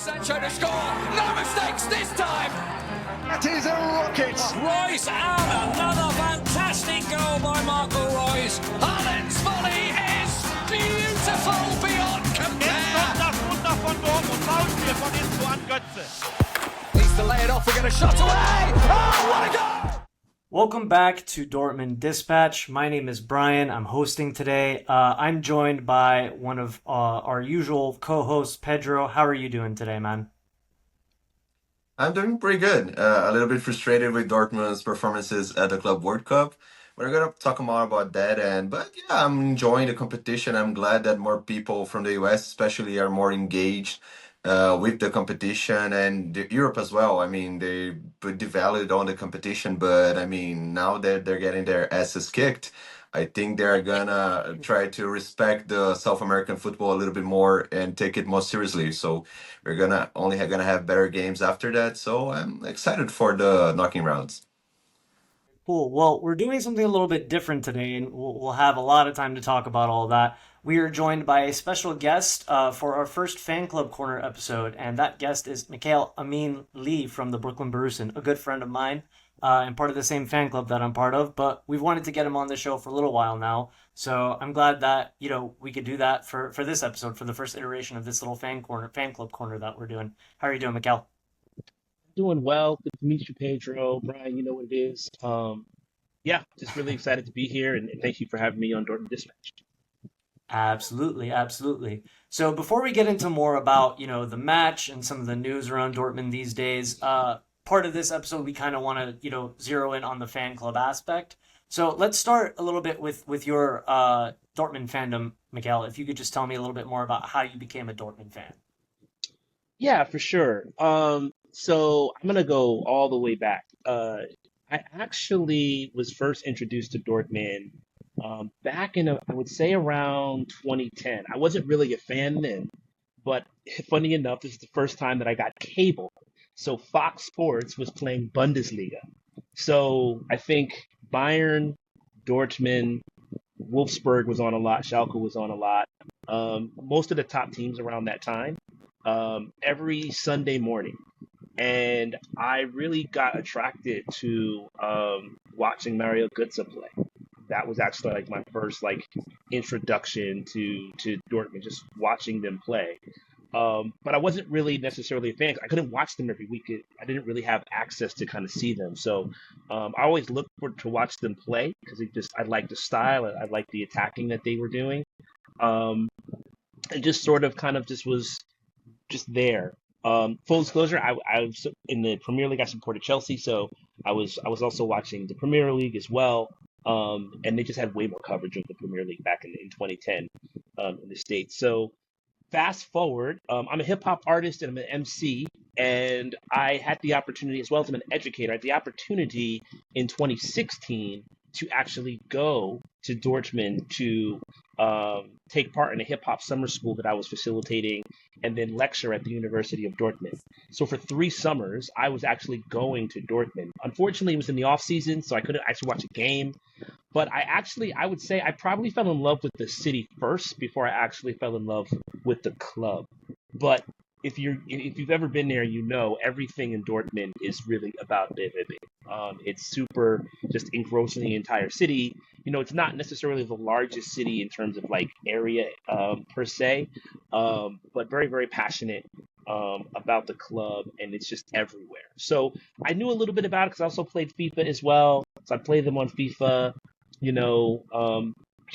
Sancho to score. No mistakes this time. That is a rocket. Royce and another fantastic goal by Marco Royce. Haaland's volley is beautiful beyond compare. Jetzt kommt das Wunder von Dortmund. Foulspiel von Inzo an Götze. Needs to lay it off. We're going to shot away. Oh, what a goal! Welcome back to Dortmund Dispatch. My name is Brian. I'm hosting today. I'm joined by one of our usual co-hosts, Pedro. How are you doing today, man? I'm doing pretty good. A little bit frustrated with Dortmund's performances at the Club World Cup. We're gonna talk more about that, but yeah, I'm enjoying the competition. I'm glad that more people from the US, especially, are more engaged with the competition and Europe as well. I mean, they put devalued on the competition, but I mean, now that they're getting their asses kicked, I think they're gonna try to respect the South American football a little bit more and take it more seriously. So we're gonna have better games after that. So I'm excited for the knocking rounds. Cool. Well, we're doing something a little bit different today, and we'll have a lot of time to talk about all that. We are joined by a special guest for our first Fan Club Corner episode, and that guest is Mikal Amin Lee from the Brooklyn Borussen, a good friend of mine and part of the same fan club that I'm part of. But we've wanted to get him on the show for a little while now, so I'm glad that we could do that for this episode, for the first iteration of this little fan club corner that we're doing. How are you doing, Mikal? Doing well. Good to meet you, Pedro. Brian, you know what it is. Yeah, just really excited to be here, and thank you for having me on Dortmund Dispatch. Absolutely, absolutely. So before we get into more about, the match and some of the news around Dortmund these days, part of this episode we kind of want to, zero in on the fan club aspect. So let's start a little bit with your Dortmund fandom, Mikal. If you could just tell me a little bit more about how you became a Dortmund fan. Yeah, for sure. So I'm gonna go all the way back. I actually was first introduced to Dortmund back in, I would say, around 2010. I wasn't really a fan then, but funny enough, this is the first time that I got cable. So Fox Sports was playing Bundesliga. So I think Bayern, Dortmund, Wolfsburg was on a lot, Schalke was on a lot. Most of the top teams around that time, every Sunday morning. And I really got attracted to watching Mario Götze play. That was actually like my first introduction to Dortmund, just watching them play. But I wasn't really necessarily a fan. I couldn't watch them every week. I didn't really have access to kind of see them. So I always looked to watch them play because I liked the style. I liked the attacking that they were doing. It just sort of kind of just was just there. Full disclosure, I was in the Premier League. I supported Chelsea, so I was also watching the Premier League as well. And they just had way more coverage of the Premier League back in 2010 in the States. So fast forward, I'm a hip hop artist and I'm an MC, and I had the opportunity, as well as I'm an educator, I had the opportunity in 2016 to actually go to Dortmund to take part in a hip hop summer school that I was facilitating and then lecture at the University of Dortmund. So for 3 summers, I was actually going to Dortmund. Unfortunately, it was in the off season, so I couldn't actually watch a game. But I would say I probably fell in love with the city first before I actually fell in love with the club. But if you've ever been there, everything in Dortmund is really about BVB. It's super just engrossing the entire city. It's not necessarily the largest city in terms of area per se, but very, very passionate about the club, and it's just everywhere. So I knew a little bit about it because I also played FIFA as well. So I played them on FIFA.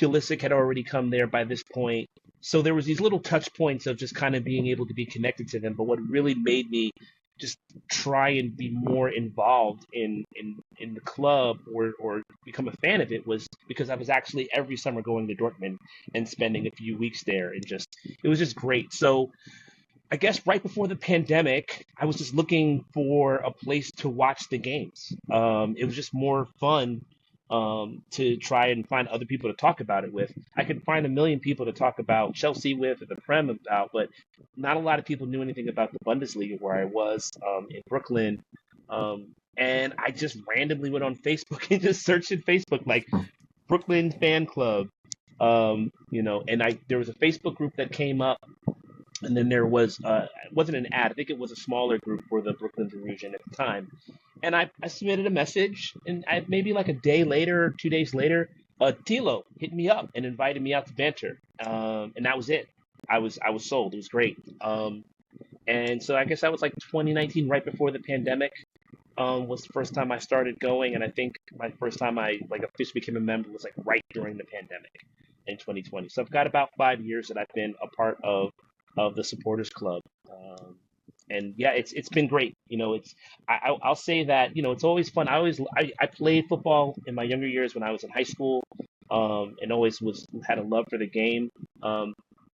Pulisic had already come there by this point. So there was these little touch points of just kind of being able to be connected to them. But what really made me just try and be more involved in the club or become a fan of it was because I was actually every summer going to Dortmund and spending a few weeks there, and it was just great. So I guess right before the pandemic, I was just looking for a place to watch the games. It was just more fun to try and find other people to talk about it with. I could find a million people to talk about Chelsea with or the Prem about, but not a lot of people knew anything about the Bundesliga where I was in Brooklyn. And I just randomly went on Facebook and just searched in Facebook Brooklyn Fan Club, and there was a Facebook group that came up And then there was it wasn't an ad. I think it was a smaller group for the Brooklyn Borussen at the time. And I submitted a message, and maybe like a day later, 2 days later, Tilo hit me up and invited me out to banter. And that was it. I was sold. It was great. And so I guess that was like 2019, right before the pandemic. Was the first time I started going, and I think my first time I like officially became a member was like right during the pandemic in 2020. So I've got about 5 years that I've been a part of the supporters club. And yeah, it's been great. I'll say that it's always fun. I played football in my younger years when I was in high school, and always was had a love for the game.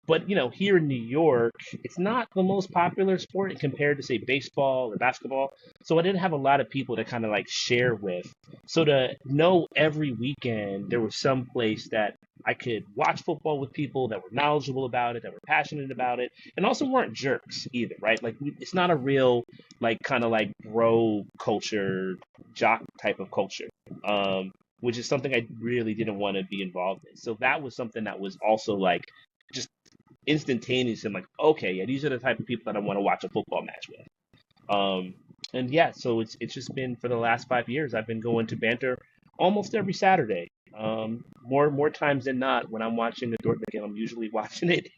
But here in New York, it's not the most popular sport compared to say baseball or basketball. So I didn't have a lot of people to kind of like share with. So to know every weekend there was some place that I could watch football with people that were knowledgeable about it, that were passionate about it, and also weren't jerks either, right? Like it's not a real like kind of like bro culture, jock type of culture. Which is something I really didn't want to be involved in. So that was something that was also like just instantaneous and like, okay, yeah, these are the type of people that I want to watch a football match with. And yeah, so it's just been for the last 5 years I've been going to banter almost every Saturday. More times than not, when I'm watching the Dortmund game, I'm usually watching it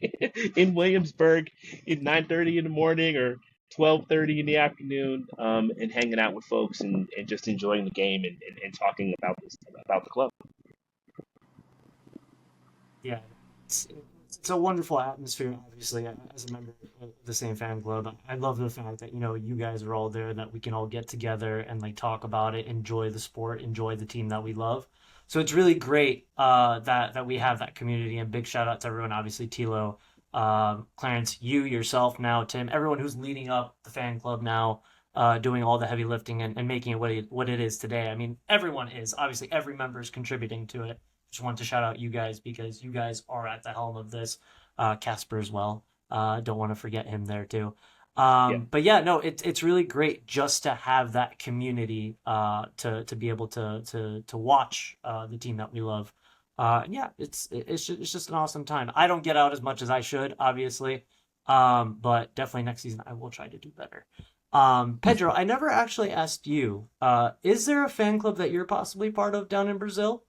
in Williamsburg at 9:30 in the morning or 12:30 in the afternoon, and hanging out with folks and just enjoying the game and talking about the club. Yeah, it's a wonderful atmosphere, obviously, as a member of the same fan club. I love the fact that, you guys are all there, that we can all get together and like talk about it, enjoy the sport, enjoy the team that we love. So it's really great that we have that community, and big shout out to everyone, obviously Tilo, Clarence, you yourself now, Tim, everyone who's leading up the fan club now, doing all the heavy lifting and making it what it is today. I mean, everyone is, obviously every member is contributing to it. Just wanted to shout out you guys because you guys are at the helm of this. Casper as well. Don't want to forget him there too. Yeah. But yeah, no, it's really great just to have that community to be able to watch the team that we love. Yeah, it's just an awesome time. I don't get out as much as I should, obviously, but definitely next season I will try to do better. Pedro, I never actually asked you. Is there a fan club that you're possibly part of down in Brazil?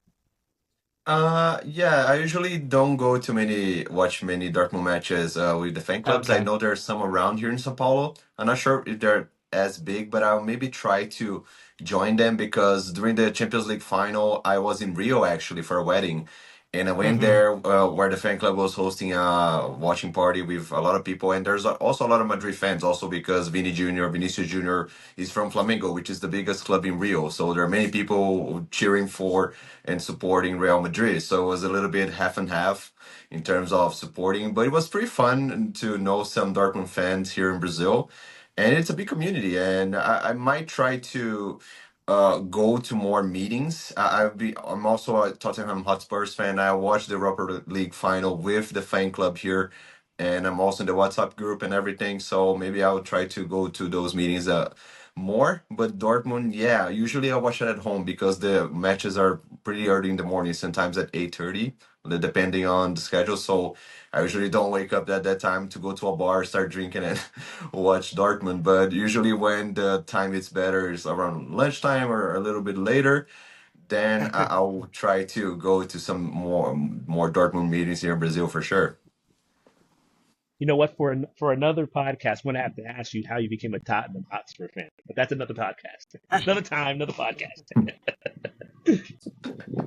Yeah, I usually don't go to watch many Dortmund matches with the fan clubs. I Okay. know there's some around here in São Paulo. I'm not sure if they're as big, but I'll maybe try to join them because during the Champions League final, I was in Rio actually for a wedding. And I went Mm-hmm. there where the fan club was hosting a watching party with a lot of people. And there's also a lot of Madrid fans, also because Vinicius Jr. is from Flamengo, which is the biggest club in Rio. So there are many people cheering for and supporting Real Madrid. So it was a little bit half and half in terms of supporting, but it was pretty fun to know some Dortmund fans here in Brazil. And it's a big community, and I might try to go to more meetings. I'm also a Tottenham Hotspurs fan. I watched the Europa League final with the fan club here, and I'm also in the WhatsApp group and everything. So maybe I'll try to go to those meetings more. But Dortmund, yeah, usually I watch it at home because the matches are pretty early in the morning, sometimes at 8:30, depending on the schedule. So I usually don't wake up at that time to go to a bar, start drinking, and watch Dortmund. But usually when the time is better is around lunchtime or a little bit later, then I'll try to go to some more Dortmund meetings here in Brazil for sure. You know what? For another podcast, I'm gonna have to ask you how you became a Tottenham Hotspur fan. But that's another podcast, another time, another podcast.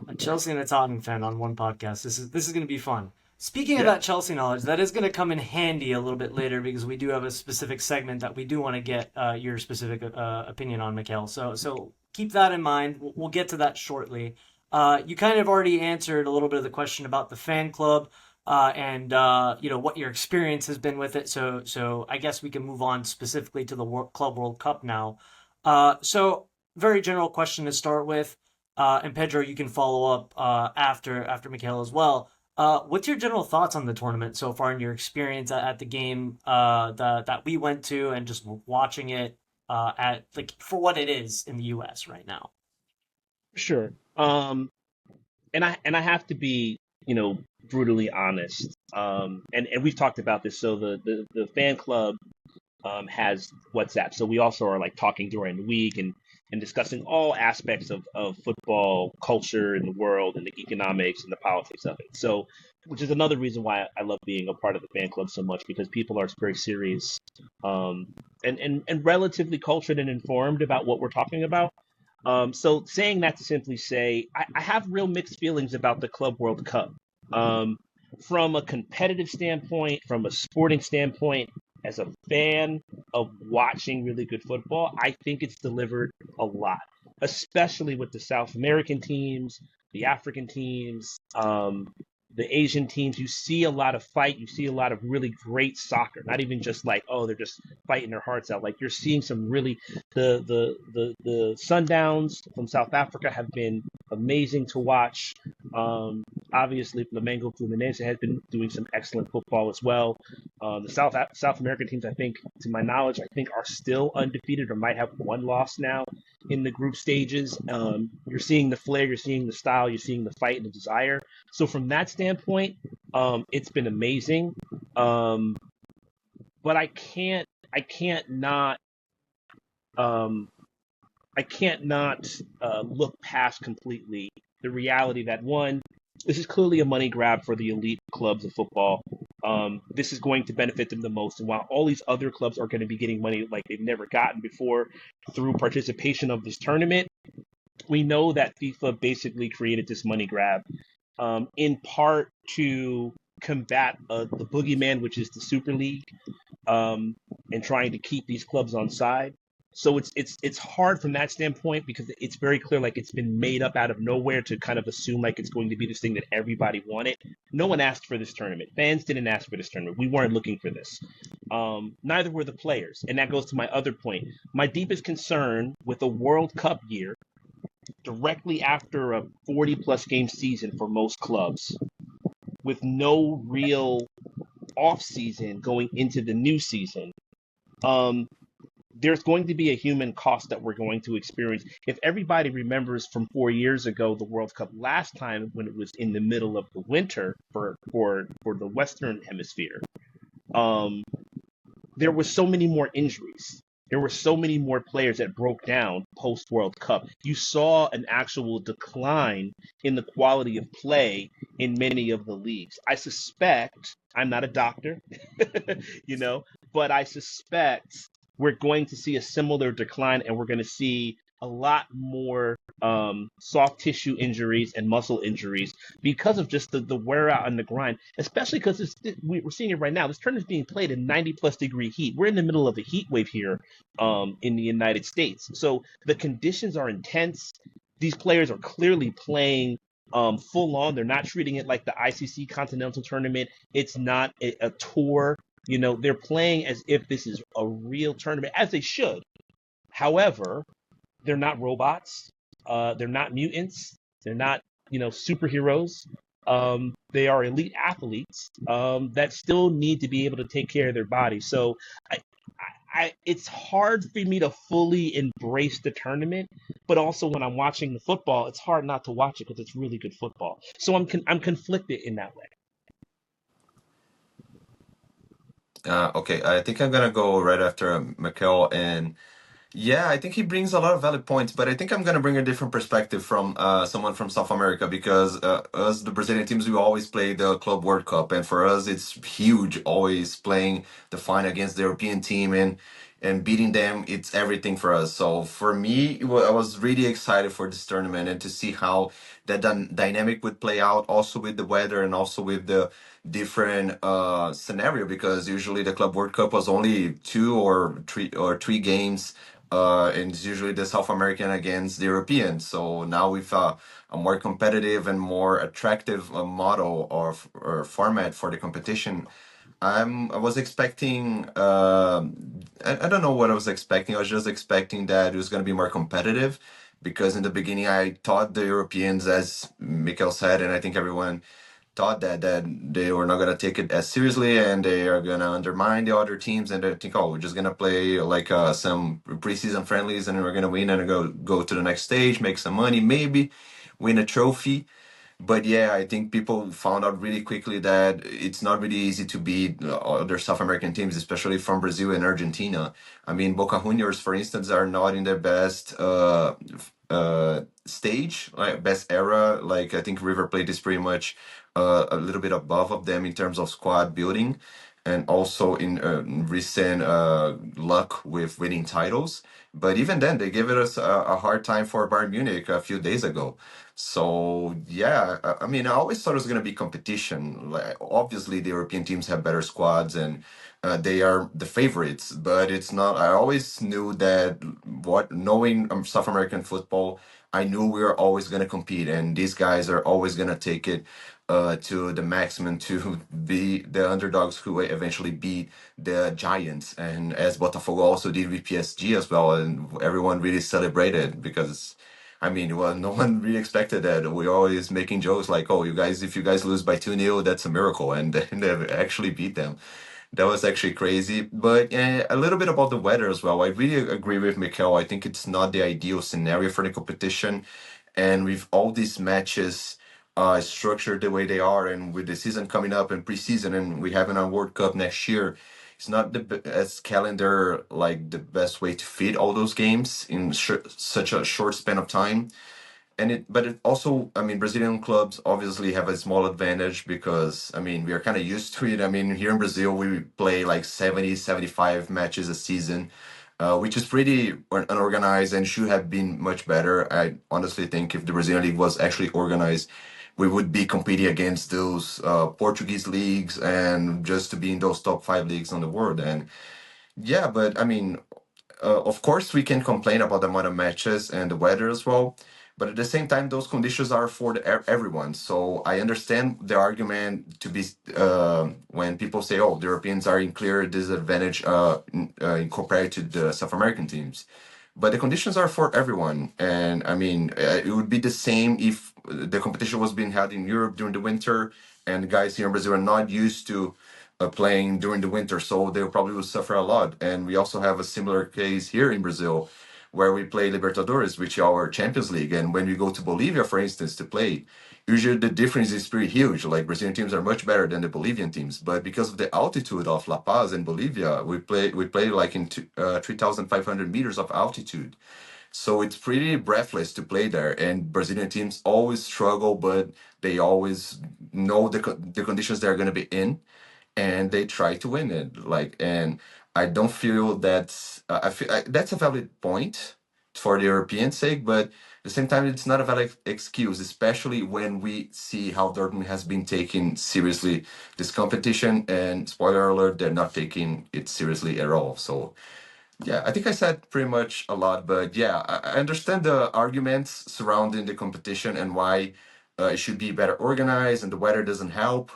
A Chelsea and a Tottenham fan on one podcast. This is going to be fun. Speaking of Yeah, that Chelsea knowledge, that is going to come in handy a little bit later because we do have a specific segment that we do want to get your specific opinion on, Mikal. So keep that in mind. We'll get to that shortly. You kind of already answered a little bit of the question about the fan club and what your experience has been with it. So I guess we can move on specifically to the Club World Cup now. So very general question to start with. And Pedro, you can follow up after Mikhail as well. What's your general thoughts on the tournament so far and your experience at the game that we went to and just watching it at like for what it is in the U.S. right now? sure. And I have to be brutally honest. And we've talked about this. So the fan club has WhatsApp. So we also are like talking during the week and discussing all aspects of football culture in the world and the economics and the politics of it. So, which is another reason why I love being a part of the fan club so much, because people are very serious um, and relatively cultured and informed about what we're talking about. So saying that to simply say, I have real mixed feelings about the Club World Cup. Um, from a competitive standpoint, from a sporting standpoint, as a fan of watching really good football, I think it's delivered a lot, especially with the South American teams, the African teams, the Asian teams. You see a lot of fight. You see a lot of really great soccer. Not even just like, oh, they're just fighting their hearts out. Like you're seeing some really the Sundowns from South Africa have been amazing to watch. Obviously, Flamengo Fluminense has been doing some excellent football as well. The South American teams, I think, to my knowledge, I think are still undefeated or might have one loss now in the group stages. You're seeing the flair, you're seeing the style, you're seeing the fight and the desire. So from that standpoint, it's been amazing. But I can't not look past completely the reality that one, this is clearly a money grab for the elite clubs of football. This is going to benefit them the most. And while all these other clubs are going to be getting money like they've never gotten before through participation of this tournament, we know that FIFA basically created this money grab in part to combat the boogeyman, which is the Super League, and trying to keep these clubs on side. So it's hard from that standpoint because it's very clear like it's been made up out of nowhere to kind of assume like it's going to be this thing that everybody wanted. No one asked for this tournament. Fans didn't ask for this tournament. We weren't looking for this. Neither were the players. And that goes to my other point. My deepest concern with a World Cup year directly after a 40-plus game season for most clubs with no real off season going into the new season, there's going to be a human cost that we're going to experience. If everybody remembers from 4 years ago, the World Cup last time when it was in the middle of the winter for the Western Hemisphere, there were so many more injuries. There were so many more players that broke down post World Cup. You saw an actual decline in the quality of play in many of the leagues. I suspect, I'm not a doctor, but I suspect we're going to see a similar decline and we're going to see a lot more soft tissue injuries and muscle injuries because of just the wear out and the grind, especially because we're seeing it right now. This tournament is being played in 90-plus degree heat. We're in the middle of a heat wave here in the United States. So the conditions are intense. These players are clearly playing full on. They're not treating it like the ICC Continental Tournament. It's not a tour. They're playing as if this is a real tournament, as they should. However, they're not robots. They're not mutants. They're not, superheroes. They are elite athletes that still need to be able to take care of their bodies. So it's hard for me to fully embrace the tournament, but also when I'm watching the football, it's hard not to watch it because it's really good football. So I'm conflicted in that way. Okay, I think I'm gonna go right after Mikal, and yeah, I think he brings a lot of valid points, but I think I'm gonna bring a different perspective from someone from South America because us, the Brazilian teams, we always play the Club World Cup, and for us, it's huge. Always playing the final against the European team and beating them, it's everything for us. So for me, I was really excited for this tournament and to see how that dynamic would play out, also with the weather and also with the different scenario, because usually the Club World Cup was only two or three games, and it's usually the South American against the European. So now with a more competitive and more attractive model or format for the competition, I was expecting. I don't know what I was expecting. I was just expecting that it was going to be more competitive, because in the beginning I thought the Europeans, as Mikhail said, and I think everyone thought that they were not gonna take it as seriously and they are gonna undermine the other teams, and they think, oh, we're just gonna play like some preseason friendlies and we're gonna win and go to the next stage, make some money, maybe win a trophy. But yeah, I think people found out really quickly that it's not really easy to beat other South American teams, especially from Brazil and Argentina. I mean, Boca Juniors, for instance, are not in their best stage, like best era. Like I think River Plate is pretty much a little bit above of them in terms of squad building, and also in recent luck with winning titles. But even then, they gave it us a hard time for Bayern Munich a few days ago. So yeah, I mean, I always thought it was going to be competition. Like, obviously, the European teams have better squads and they are the favorites. But it's not. I always knew that what knowing South American football, I knew we were always going to compete, and these guys are always going to take it to the maximum to be the underdogs who eventually beat the giants. And as Botafogo also did with PSG as well, and everyone really celebrated because. I mean, well, no one really expected that. We're always making jokes like, "Oh, you guys, if you guys lose by 2-0, that's a miracle," and then they actually beat them. That was actually crazy. But a little bit about the weather as well. I really agree with Mikal. I think it's not the ideal scenario for the competition, and with all these matches structured the way they are, and with the season coming up and preseason, and we having a World Cup next year, it's not as calendar like the best way to fit all those games in such a short span of time. And but it also, I mean, Brazilian clubs obviously have a small advantage because, I mean, we are kind of used to it. I mean, here in Brazil, we play like 70, 75 matches a season, which is pretty unorganized and should have been much better. I honestly think if the Brazilian league was actually organized, we would be competing against those Portuguese leagues and just to be in those top five leagues on the world. And yeah, but I mean, of course, we can complain about the amount of matches and the weather as well, but at the same time, those conditions are for everyone. So I understand the argument to be when people say, "Oh, the Europeans are in clear disadvantage compared to the South American teams," but the conditions are for everyone. And I mean, it would be the same if the competition was being held in Europe during the winter, and guys here in Brazil are not used to playing during the winter, so they probably will suffer a lot. And we also have a similar case here in Brazil, where we play Libertadores, which is our Champions League. And when we go to Bolivia, for instance, to play, usually the difference is pretty huge. Like Brazilian teams are much better than the Bolivian teams, but because of the altitude of La Paz and Bolivia, we play like in 3,500 meters of altitude. So it's pretty breathless to play there. And Brazilian teams always struggle, but they always know the conditions they're going to be in, and they try to win it. Like, and I don't feel I feel that's a valid point for the European sake, but at the same time, it's not a valid excuse, especially when we see how Dortmund has been taking seriously this competition. And spoiler alert, they're not taking it seriously at all. So yeah, I think I said pretty much a lot, but yeah, I understand the arguments surrounding the competition and why it should be better organized and the weather doesn't help.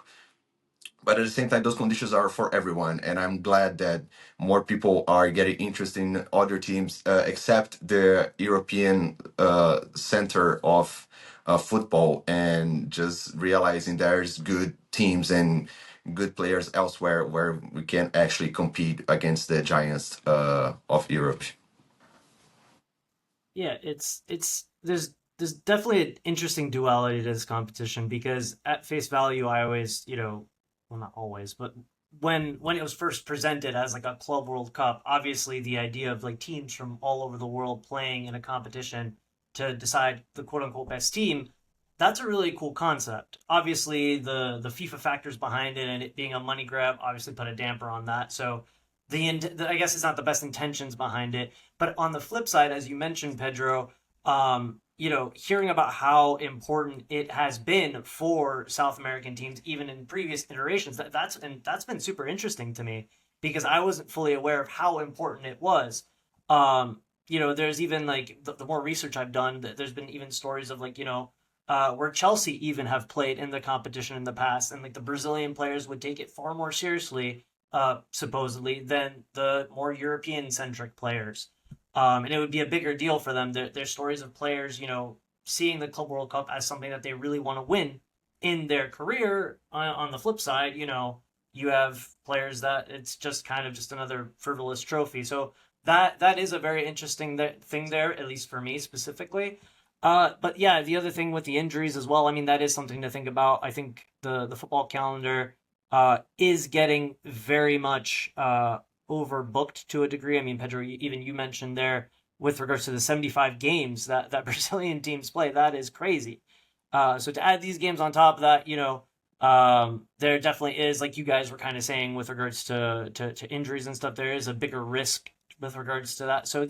But at the same time, those conditions are for everyone, and I'm glad that more people are getting interested in other teams, except the European center of football, and just realizing there's good teams and good players elsewhere where we can actually compete against the giants of Europe. Yeah, it's there's definitely an interesting duality to this competition because at face value, I always, well, not always, but when it was first presented as like a club World Cup, obviously the idea of like teams from all over the world playing in a competition to decide the quote unquote best team, that's a really cool concept. Obviously, the FIFA factors behind it and it being a money grab obviously put a damper on that. So I guess it's not the best intentions behind it, but on the flip side, as you mentioned, Pedro, hearing about how important it has been for South American teams, even in previous iterations, that's been super interesting to me because I wasn't fully aware of how important it was. There's even like the more research I've done, there's been even stories of like where Chelsea even have played in the competition in the past, and like the Brazilian players would take it far more seriously, supposedly, than the more European centric players. And it would be a bigger deal for them. There's stories of players, seeing the Club World Cup as something that they really want to win in their career. On the flip side, you have players that it's just kind of just another frivolous trophy. So that is a very interesting thing there, at least for me specifically. But yeah, the other thing with the injuries as well, I mean, that is something to think about. I think the football calendar is getting very much overbooked to a degree. I mean, Pedro, even you mentioned there with regards to the 75 games that Brazilian teams play, that is crazy. So to add these games on top of that, there definitely is, like you guys were kind of saying with regards to injuries and stuff, there is a bigger risk with regards to that. So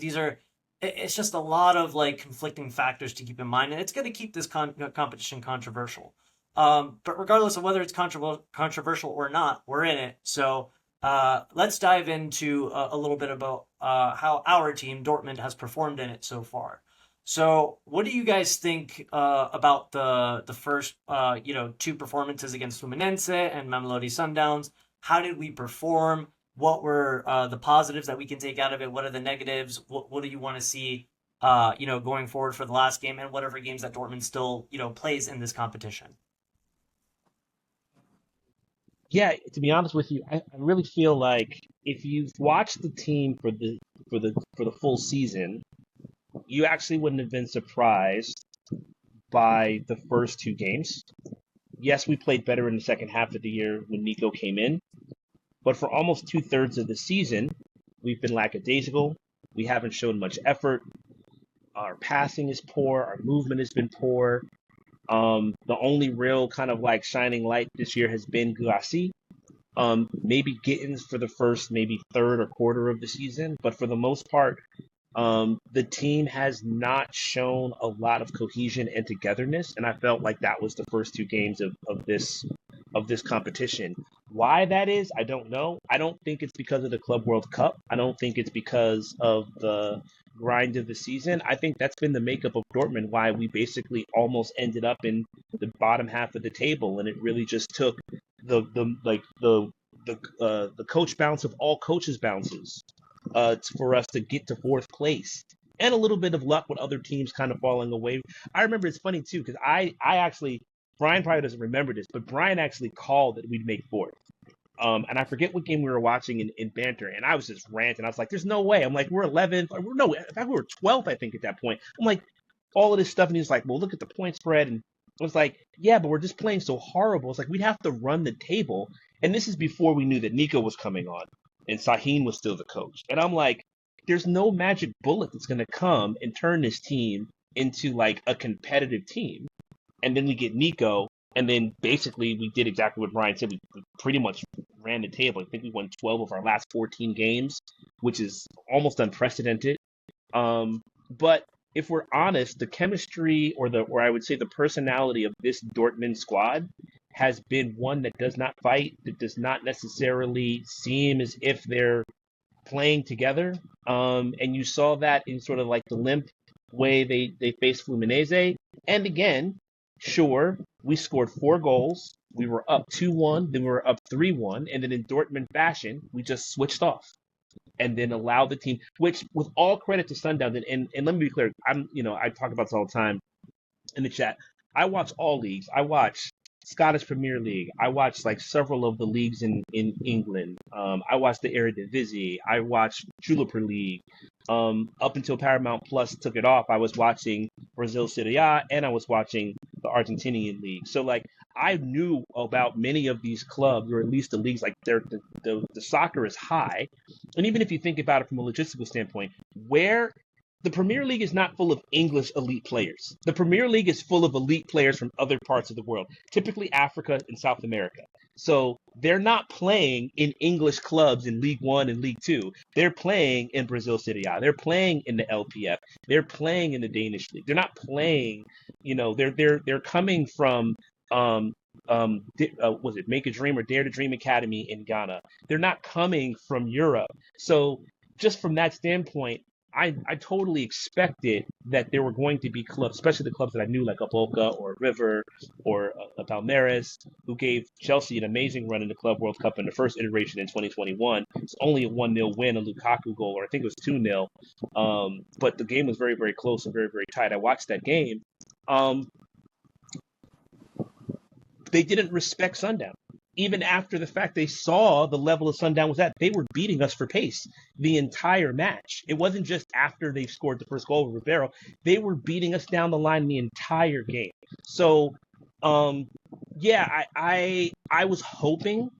it's just a lot of like conflicting factors to keep in mind, and it's going to keep this competition controversial. But regardless of whether it's controversial or not, we're in it. So let's dive into a little bit about how our team, Dortmund, has performed in it so far. So, what do you guys think about the first two performances against Fluminense and Mamelodi Sundowns? How did we perform? What were the positives that we can take out of it? What are the negatives? What do you want to see going forward for the last game and whatever games that Dortmund still plays in this competition? Yeah, to be honest with you, I really feel like if you've watched the team for the full season, you actually wouldn't have been surprised by the first two games. Yes, we played better in the second half of the year when Nico came in, but for almost 2/3 of the season, we've been lackadaisical. We haven't shown much effort. Our passing is poor. Our movement has been poor. The only real kind of like shining light this year has been Gulassi. Maybe Gittens for the first maybe third or quarter of the season, but for the most part, the team has not shown a lot of cohesion and togetherness, and I felt like that was the first two games of this competition. Why that is, I don't know. I don't think it's because of the Club World Cup. I don't think it's because of the grind of the season. I think that's been the makeup of Dortmund, why we basically almost ended up in the bottom half of the table, and it really just took the coach bounce of all coaches bounces for us to get to fourth place, and a little bit of luck with other teams kind of falling away. I remember it's funny too because I actually, Brian probably doesn't remember this, but Brian actually called that we'd make fourth. And I forget what game we were watching in banter, and I was just ranting. I was like, "There's no way." I'm like, "We're 11th, or no, in fact, we were 12th, I think, at that point." I'm like, all of this stuff, and he's like, "Well, look at the point spread," and I was like, "Yeah, but we're just playing so horrible." It's like we'd have to run the table, and this is before we knew that Nico was coming on, and Sahin was still the coach. And I'm like, "There's no magic bullet that's going to come and turn this team into like a competitive team." And then we get Nico, and then basically we did exactly what Brian said. We pretty much ran the table. I think we won 12 of our last 14 games, which is almost unprecedented. But if we're honest, the chemistry or I would say the personality of this Dortmund squad has been one that does not fight, that does not necessarily seem as if they're playing together. And you saw that in sort of like the limp way they faced Fluminense. And again, sure, we scored 4 goals. We were up 2-1, then we were up 3-1, and then in Dortmund fashion, we just switched off and then allowed the team, which with all credit to Sundown, and let me be clear, I talk about this all the time in the chat. I watch all leagues. I watch Scottish Premier League. I watch like several of the leagues in England. I watch the Eredivisie. I watch Jupiler League. Up until Paramount Plus took it off, I was watching Brazil Serie A and I was watching the Argentinian league. So like I knew about many of these clubs, or at least the leagues. Like the soccer is high, and even if you think about it from a logistical standpoint, where the Premier League is not full of English elite players. The Premier League is full of elite players from other parts of the world, typically Africa and South America. So they're not playing in English clubs in League One and League Two. They're playing in Brazil Serie A. They're playing in the LPF. They're playing in the Danish league. They're not playing. They're coming from was it Make a Dream or Dare to Dream Academy in Ghana. They're not coming from Europe. So just from that standpoint, I totally expected that there were going to be clubs, especially the clubs that I knew, like a Boca or River or a Palmeiras, who gave Chelsea an amazing run in the Club World Cup in the first iteration in 2021. It's only a 1-0 win, a Lukaku goal, or I think it was 2-0. But the game was very, very close and very, very tight. I watched that game. They didn't respect Sundown. even after the fact they saw the level of Sundown was at, they were beating us for pace the entire match. It wasn't just after they scored the first goal with Ribeiro. They were beating us down the line the entire game. So, um, yeah, I was hoping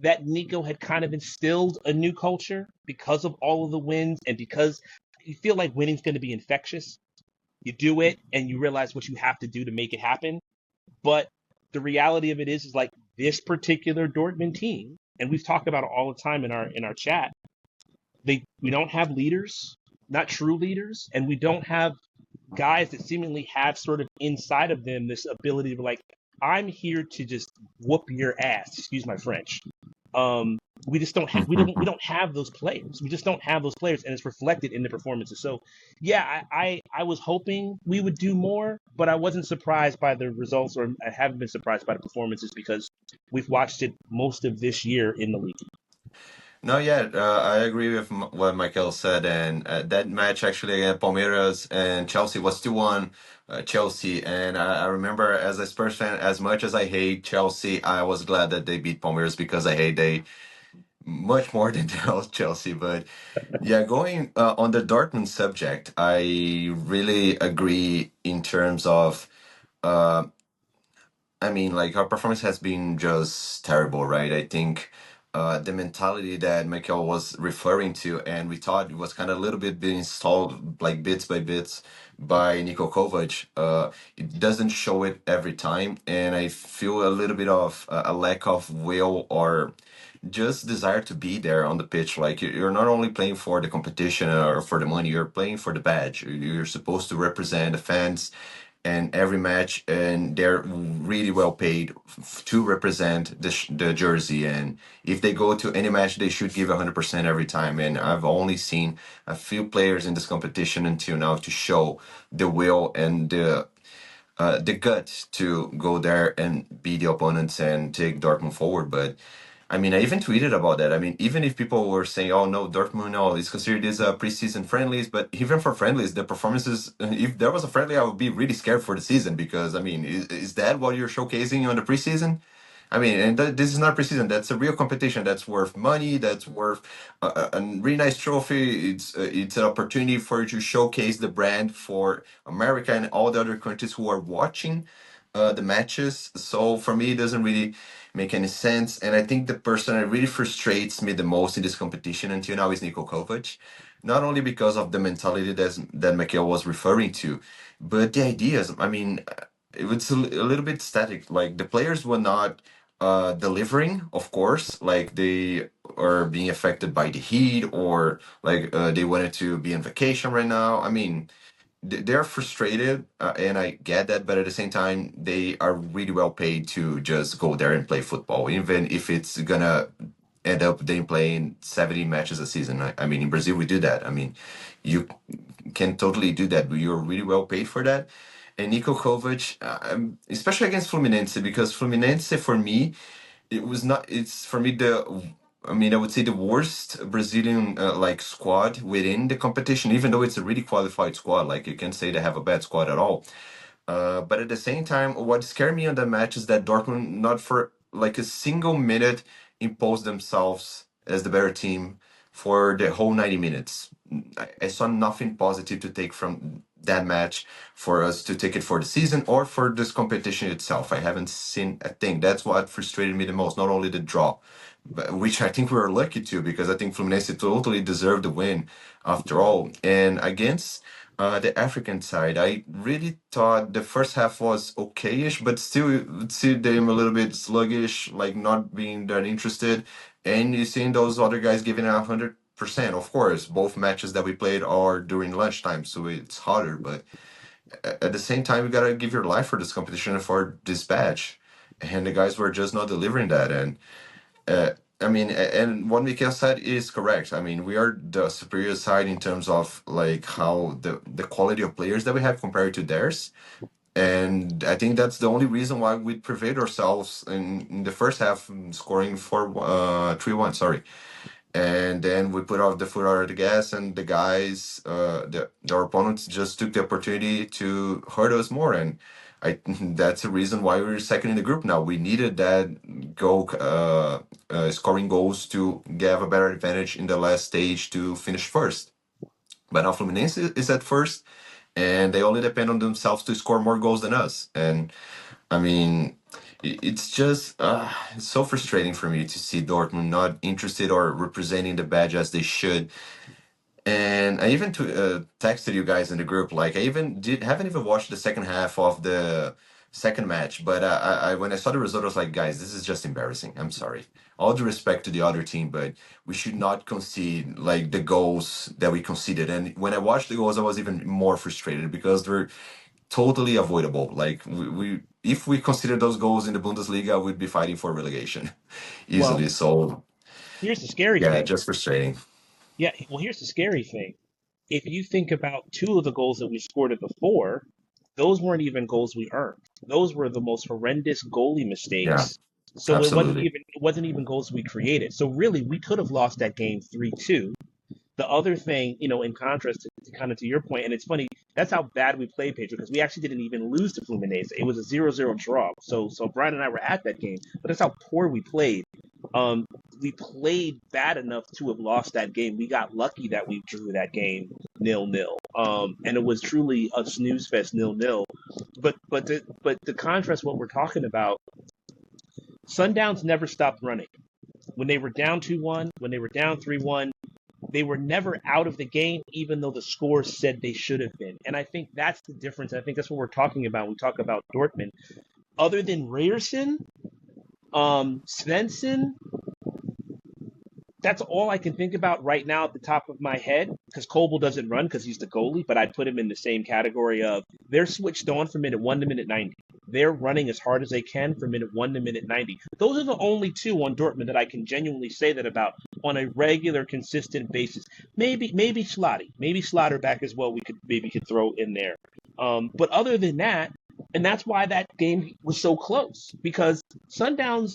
that Nico had kind of instilled a new culture because of all of the wins and because you feel like winning's going to be infectious. You do it and you realize what you have to do to make it happen. But the reality of it is like this particular Dortmund team, and we've talked about it all the time in our chat. We don't have leaders, not true leaders, and we don't have guys that seemingly have sort of inside of them this ability to like, I'm here to just whoop your ass. Excuse my French. We just don't have we don't have those players. We just don't have those players, and it's reflected in the performances. So, yeah, I was hoping we would do more, but I wasn't surprised by the results, or I haven't been surprised by the performances because we've watched it most of this year in the league. No, yeah, I agree with what Michael said, and that match actually against Palmeiras and Chelsea was 2-1 Chelsea, and I remember as a Spurs fan, as much as I hate Chelsea, I was glad that they beat Palmeiras because I hate they much more than Chelsea. But yeah, going on the Dortmund subject, I really agree in terms of. Uh, I mean, like our performance has been just terrible, right? I think the mentality that Michael was referring to, and we thought it was kind of a little bit being installed like bits by bits by Niko Kovac. It doesn't show it every time, and I feel a little bit of a lack of will or just desire to be there on the pitch. Like you're not only playing for the competition or for the money, you're playing for the badge. You're supposed to represent the fans and every match, and they're really well paid to represent the jersey. And if they go to any match, they should give 100% every time. And I've only seen a few players in this competition until now to show the will and the guts to go there and beat the opponents and take Dortmund forward. But I mean, I even tweeted about that. I mean, even if people were saying, "Oh no, Dortmund, no, it's considered as a preseason friendlies," but even for friendlies, the performances. If there was a friendly, I would be really scared for the season because I mean, is that what you're showcasing on the preseason? I mean, and this is not preseason. That's a real competition. That's worth money. That's worth a really nice trophy. It's an opportunity for you to showcase the brand for America and all the other countries who are watching the matches. So for me, it doesn't really make any sense. And I think the person that really frustrates me the most in this competition until now is Niko Kovac. Not only because of the mentality that Mikhail was referring to, but the ideas. I mean, it was a little bit static. Like the players were not delivering, of course, like they are being affected by the heat or like they wanted to be on vacation right now. I mean, they're frustrated, and I get that, but at the same time, they are really well paid to just go there and play football, even if it's gonna end up them playing 70 matches a season. I mean, in Brazil, we do that. I mean, you can totally do that, but you're really well paid for that. And Niko Kovac, especially against Fluminense, because Fluminense for me it was not it's for me the I mean I would say the worst Brazilian like squad within the competition, even though it's a really qualified squad. Like you can say they have a bad squad at all, but at the same time, what scared me on the match is that Dortmund, not for like a single minute, imposed themselves as the better team for the whole 90 minutes. I saw nothing positive to take from that match for us to take it for the season or for this competition itself. I haven't seen a thing. That's what frustrated me the most, not only the draw, but, which I think we were lucky to because I think Fluminense totally deserved the win after all. And against the African side, I really thought the first half was okayish, but still you would see them a little bit sluggish, like not being that interested. And you seeing those other guys giving 100%. Of course, both matches that we played are during lunchtime, so it's harder. But at the same time, you gotta give your life for this competition and for this badge. And the guys were just not delivering that. And uh, I mean, and what Mikael said is correct. I mean, we are the superior side in terms of like how the quality of players that we have compared to theirs. And I think that's the only reason why we prevailed ourselves in the first half, scoring 3-1, sorry. And then we put off the foot out of the gas, and the guys, our opponents just took the opportunity to hurt us more. And that's the reason why we're second in the group now. We needed that scoring goals to have a better advantage in the last stage to finish first. But now Fluminense is at first, and they only depend on themselves to score more goals than us. And I mean, it's just it's so frustrating for me to see Dortmund not interested or representing the badge as they should. And I even texted you guys in the group. Like I even haven't even watched the second half of the second match, but I when I saw the result, I was like, guys, this is just embarrassing. I'm sorry. All due respect to the other team, but we should not concede like the goals that we conceded. And when I watched the goals, I was even more frustrated because they're totally avoidable. Like we if we consider those goals in the Bundesliga, we'd be fighting for relegation Well, easily. So here's the scary yeah, thing. just frustrating. Yeah, well, here's the scary thing. If you think about two of the goals that we scored at the four, those weren't even goals we earned. Those were the most horrendous goalie Yeah, mistakes. So absolutely. it wasn't even goals we created. So really, we could have lost that game 3-2. The other thing, in contrast to kind of to your point, and it's funny, that's how bad we played, Pedro, because we actually didn't even lose to Fluminense. It was a 0-0 draw. So Brian and I were at that game, but that's how poor we played. Um, we played bad enough to have lost that game. We got lucky that we drew that game 0-0. And it was truly a snooze fest 0-0. But the contrast, what we're talking about, Sundowns never stopped running. When they were down 2-1, when they were down 3-1, they were never out of the game, even though the scores said they should have been. And I think that's the difference. I think that's what we're talking about when we talk about Dortmund. Other than Ryerson, Svensson, that's all I can think about right now at the top of my head, because Kobel doesn't run because he's the goalie, but I'd put him in the same category of they're switched on from minute 1 to minute 90. They're running as hard as they can from minute 1 to minute 90. Those are the only two on Dortmund that I can genuinely say that about on a regular, consistent basis. Maybe Schlotty, maybe Schlotterback as well. We could throw in there. But other than that, and that's why that game was so close, because Sundowns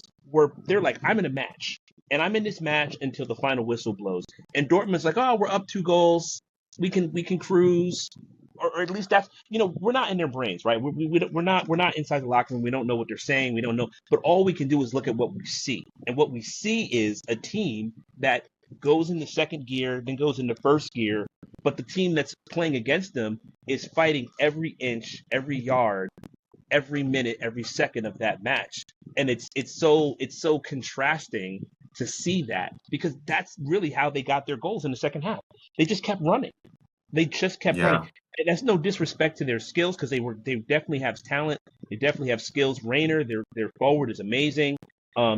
they're like, I'm in a match. And I'm in this match until the final whistle blows. And Dortmund's like, oh, we're up 2 goals. We can cruise, or at least that's we're not in their brains, right? We're not inside the locker room. We don't know what they're saying. We don't know, but all we can do is look at what we see, and what we see is a team that goes into second gear, then goes into first gear. But the team that's playing against them is fighting every inch, every yard, every minute, every second of that match, and it's so contrasting to see that, because that's really how they got their goals in the second half. They just kept running. They just kept running. Yeah. And that's no disrespect to their skills, because they definitely have talent. They definitely have skills. Rayner, their forward is amazing.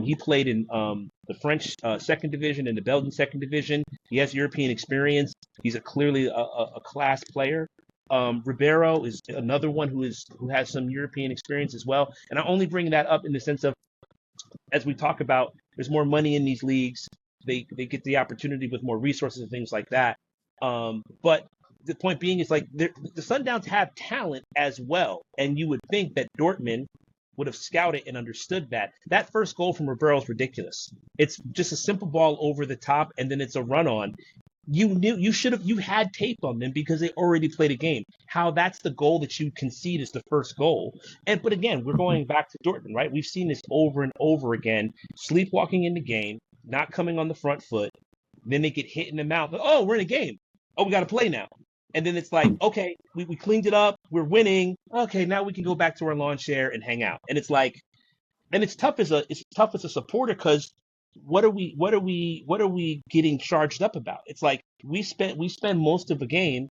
He played in the French second division and the Belgian second division. He has European experience. He's clearly a class player. Ribeiro is another one who has some European experience as well. And I only bring that up in the sense of, as we talk about, there's more money in these leagues. They get the opportunity with more resources and things like that. But the point being is, like, the Sundowns have talent as well, and you would think that Dortmund would have scouted and understood that. That first goal from Ribeiro is ridiculous. It's just a simple ball over the top, and then it's a run on. You had tape on them because they already played a game. How that's the goal that you concede is the first goal. But again, we're going back to Dortmund, right? We've seen this over and over again. Sleepwalking in the game, not coming on the front foot. Then they get hit in the mouth. Oh, we're in a game. Oh, we got to play now. And then it's like, okay, we cleaned it up. We're winning. Okay, now we can go back to our lawn chair and hang out. And it's like, and it's tough as a supporter, because what are we getting charged up about? It's like we spend most of the game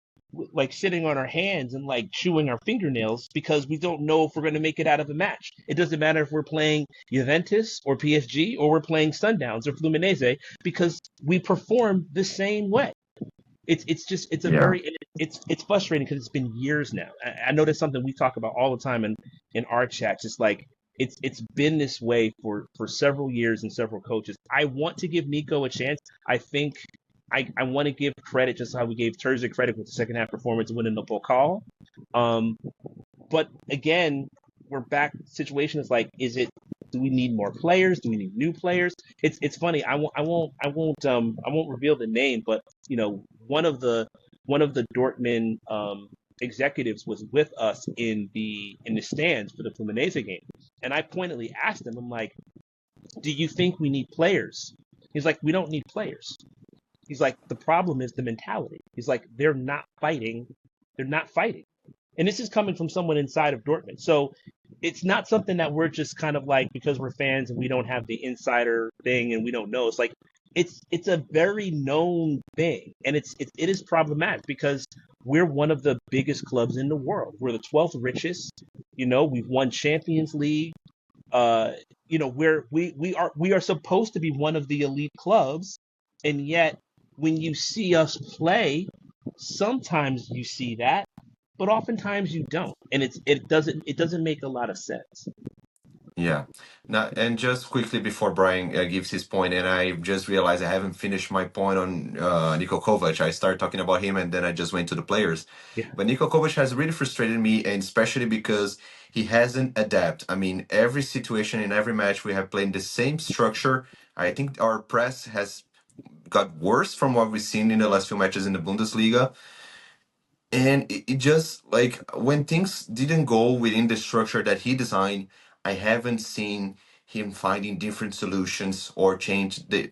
like sitting on our hands and like chewing our fingernails because we don't know if we're going to make it out of the match. It doesn't matter if we're playing Juventus or PSG or we're playing Sundowns or Fluminense, because we perform the same way. It's frustrating because it's been years now. I know that's something we talk about all the time in our chats. It's like it's been this way for several years and several coaches. I want to give Nico a chance. I think I want to give credit, just how we gave Terzic credit with the second half performance and winning the Pokal. But again, we're back. The situation is like, do we need more players? Do we need new players? It's funny. I won't reveal the name, but one of the Dortmund executives was with us in the stands for the Fluminense game, and I pointedly asked him, I'm like, do you think we need players? He's like, we don't need players. He's like, the problem is the mentality. He's like, they're not fighting. They're not fighting. And this is coming from someone inside of Dortmund. So it's not something that we're just kind of like, because we're fans and we don't have the insider thing and we don't know. It's like, it's a very known thing. And it is problematic because we're one of the biggest clubs in the world. We're the 12th richest. You know, we've won Champions League. You know, we are supposed to be one of the elite clubs, and yet when you see us play, sometimes you see that, but oftentimes you don't, and it doesn't make a lot of sense. Yeah. Now, and just quickly before Brian gives his point, and I just realized I haven't finished my point on Niko Kovac. I started talking about him, and then I just went to the players. Yeah. But Niko Kovac has really frustrated me, and especially because he hasn't adapted. I mean, every situation in every match we have played the same structure. I think our press has got worse from what we've seen in the last few matches in the Bundesliga. And it just like when things didn't go within the structure that he designed, I haven't seen him finding different solutions or change the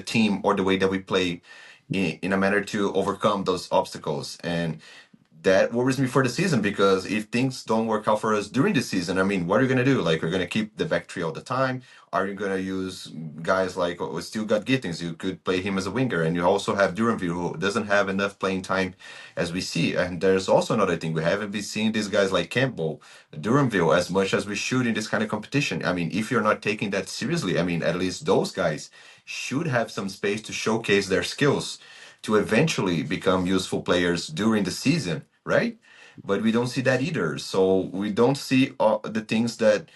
team or the way that we play in a manner to overcome those obstacles. And that worries me for the season because if things don't work out for us during the season, I mean, what are you gonna do? Like, we're gonna keep the back three all the time? Are you gonna use guys like we still got Gittens? You could play him as a winger, and you also have Duranville who doesn't have enough playing time as we see. And there's also another thing we haven't been seeing these guys like Campbell, Duranville as much as we should in this kind of competition. I mean, if you're not taking that seriously, I mean, at least those guys should have some space to showcase their skills to eventually become useful players during the season, right? But we don't see that either. So we don't see the things that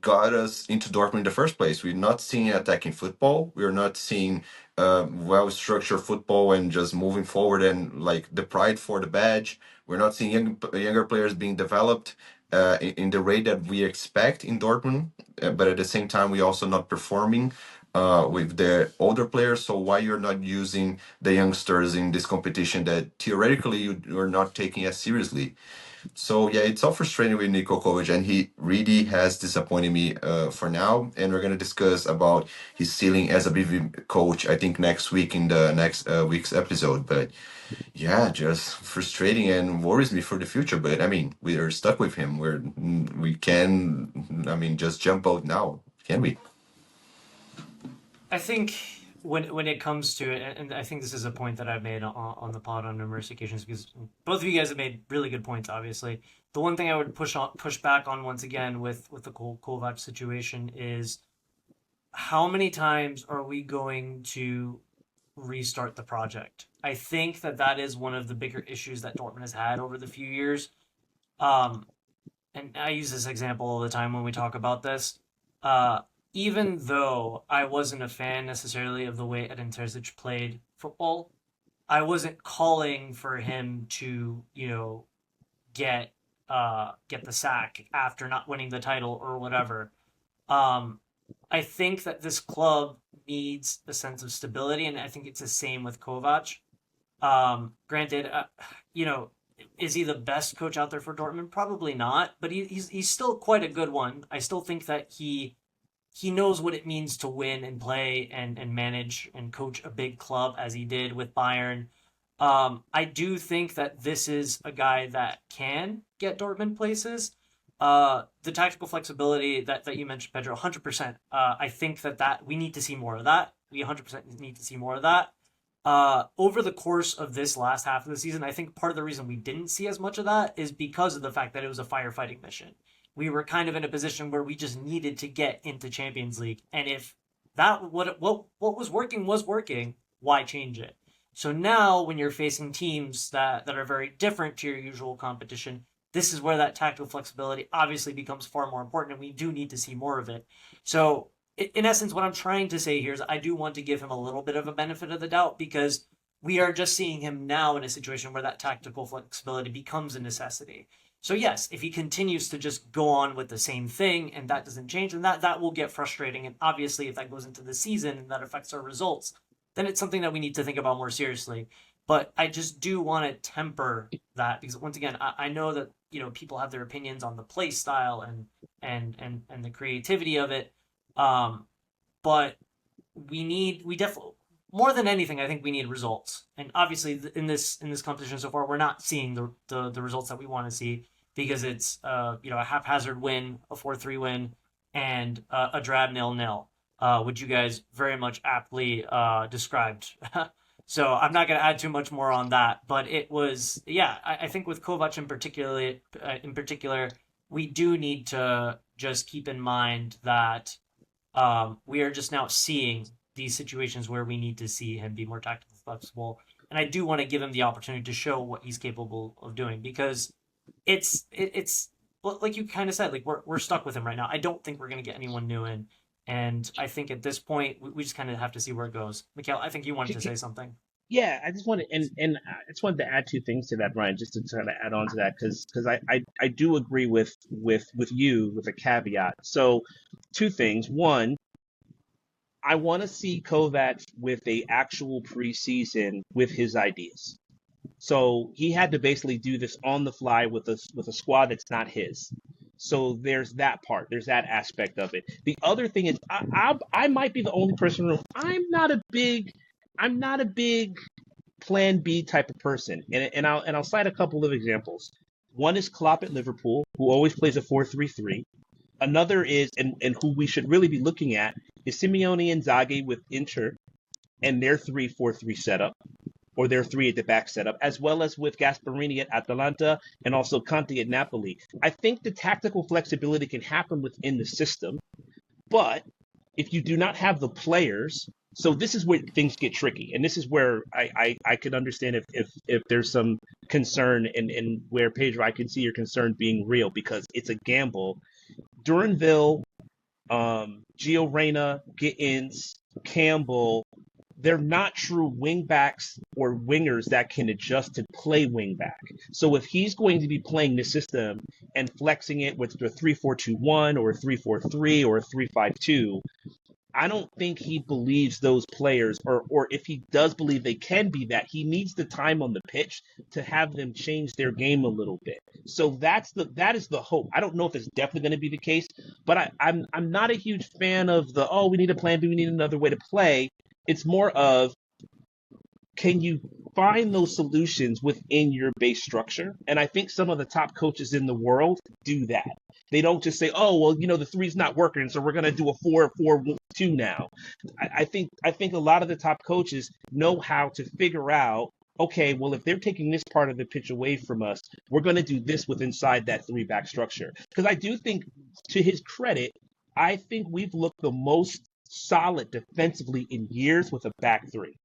got us into Dortmund in the first place. We're not seeing attacking football. We're not seeing well-structured football and just moving forward and like the pride for the badge. We're not seeing younger players being developed in the rate that we expect in Dortmund. But at the same time, we're also not performing with the older players. So why you're not using the youngsters in this competition that theoretically you're not taking as seriously? So yeah, it's all frustrating with Niko Kovac, and he really has disappointed me for now. And we're gonna discuss about his ceiling as a BV coach, I think next week in the next week's episode. But yeah, just frustrating and worries me for the future. But I mean, we are stuck with him. We can, I mean, just jump out now, can we? I think when it comes to it, and I think this is a point that I've made on the pod on numerous occasions, because both of you guys have made really good points. Obviously, the one thing I would push back on once again with the Kovac situation is how many times are we going to restart the project? I think that is one of the bigger issues that Dortmund has had over the few years. And I use this example all the time when we talk about this. Even though I wasn't a fan necessarily of the way Edin Terzic played football, I wasn't calling for him to, get the sack after not winning the title or whatever. I think that this club needs a sense of stability, and I think it's the same with Kovac. Granted, is he the best coach out there for Dortmund? Probably not, but he's still quite a good one. I still think that he knows what it means to win and play and manage and coach a big club as he did with Bayern. I do think that this is a guy that can get Dortmund places. The tactical flexibility that you mentioned, Pedro, 100%. I think that we need to see more of that. We 100% need to see more of that. Over the course of this last half of the season, I think part of the reason we didn't see as much of that is because of the fact that it was a firefighting mission. We were kind of in a position where we just needed to get into Champions League. And if that what was working, why change it? So now when you're facing teams that are very different to your usual competition, this is where that tactical flexibility obviously becomes far more important, and we do need to see more of it. So in essence, what I'm trying to say here is I do want to give him a little bit of a benefit of the doubt, because we are just seeing him now in a situation where that tactical flexibility becomes a necessity. So yes, if he continues to just go on with the same thing and that doesn't change, then that will get frustrating. And obviously, if that goes into the season and that affects our results, then it's something that we need to think about more seriously. But I just do want to temper that because once again, I know that people have their opinions on the play style and the creativity of it. But we definitely more than anything, I think we need results. And obviously, in this competition so far, we're not seeing the results that we want to see because it's a haphazard win, a 4-3 win, and a drab 0-0, which you guys very much aptly described. So I'm not going to add too much more on that, but it was, yeah, I think with Kovac in particular, we do need to just keep in mind that we are just now seeing these situations where we need to see him be more tactically flexible, and I do want to give him the opportunity to show what he's capable of doing because it's well, like you kind of said, like we're stuck with him right now. I don't think we're going to get anyone new in. And I think at this point, we just kind of have to see where it goes. Mikal, I think you wanted to say something. Yeah, I just wanted and I just wanted to add two things to that, Brian, just to kind of add on to that, because I do agree with you with a caveat. So, two things. One, I want to see Kovac with a actual preseason with his ideas. So he had to basically do this on the fly with a squad that's not his. So there's that part. There's that aspect of it. The other thing is, I might be the only person in the room. I'm not a big Plan B type of person, and I'll cite a couple of examples. One is Klopp at Liverpool, who always plays a 4-3-3. Another is, and who we should really be looking at, is Simeone Inzaghi with Inter and their 3-4-3 setup, or their three at the back setup, as well as with Gasperini at Atalanta and also Conte at Napoli. I think the tactical flexibility can happen within the system, but if you do not have the players, so this is where things get tricky, and this is where I could understand if there's some concern, and where, Pedro, I can see your concern being real, because it's a gamble. Duranville, Gio Reyna, Gittens, Campbell, they're not true wingbacks or wingers that can adjust to play wingback. So if he's going to be playing the system and flexing it with a 3-4-2-1 or a 3-4-3 or a 3-5-2, I don't think he believes those players, or if he does believe they can be that, he needs the time on the pitch to have them change their game a little bit. So that is the hope. I don't know if it's definitely going to be the case, but I'm not a huge fan of we need a plan B, we need another way to play. It's more of, can you find those solutions within your base structure? And I think some of the top coaches in the world do that. They don't just say, the three's not working, so we're going to do a 4-4-2 now. I think a lot of the top coaches know how to figure out, okay, well, if they're taking this part of the pitch away from us, we're going to do this inside that three-back structure. Because I do think, to his credit, I think we've looked the most solid defensively in years with a back three.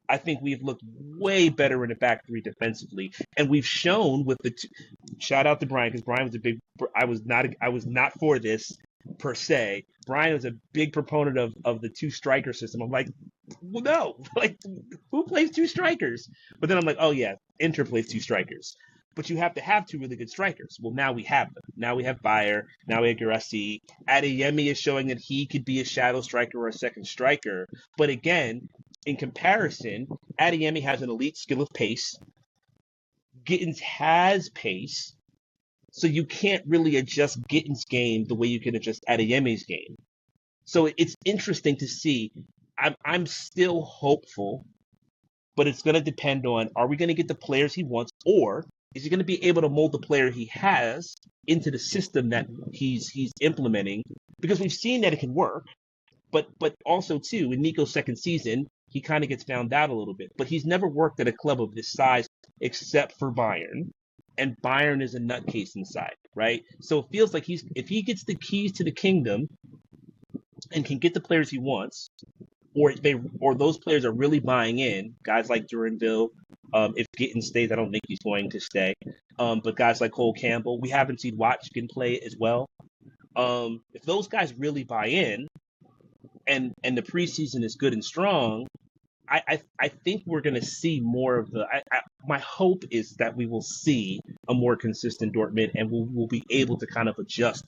I think we've looked way better in a back three defensively, and we've shown with the two. Shout out to Brian, because Brian was a big. I was not for this per se. Brian was a big proponent of the two striker system. I'm like, well, no, like, who plays two strikers? But then I'm like, oh yeah, Inter plays two strikers. But you have to have two really good strikers. Well, now we have them. Now we have Bayer. Now we have Guirassy. Adeyemi is showing that he could be a shadow striker or a second striker. But again, in comparison, Adeyemi has an elite skill of pace. Gittens has pace. So you can't really adjust Gittens' game the way you can adjust Adeyemi's game. So it's interesting to see. I'm still hopeful, but it's going to depend on, are we going to get the players he wants, or is he going to be able to mold the player he has into the system that he's implementing? Because we've seen that it can work, but also, too, in Nico's second season, he kind of gets found out a little bit. But he's never worked at a club of this size except for Bayern, and Bayern is a nutcase inside, right? So it feels like if he gets the keys to the kingdom and can get the players he wants, or those players are really buying in, guys like Duranville. If Gittens stays, I don't think he's going to stay. But guys like Cole Campbell, we haven't seen Watkins play as well. If those guys really buy in, and the preseason is good and strong, I think we're going to see more of the. My hope is that we will see a more consistent Dortmund, and we'll be able to kind of adjust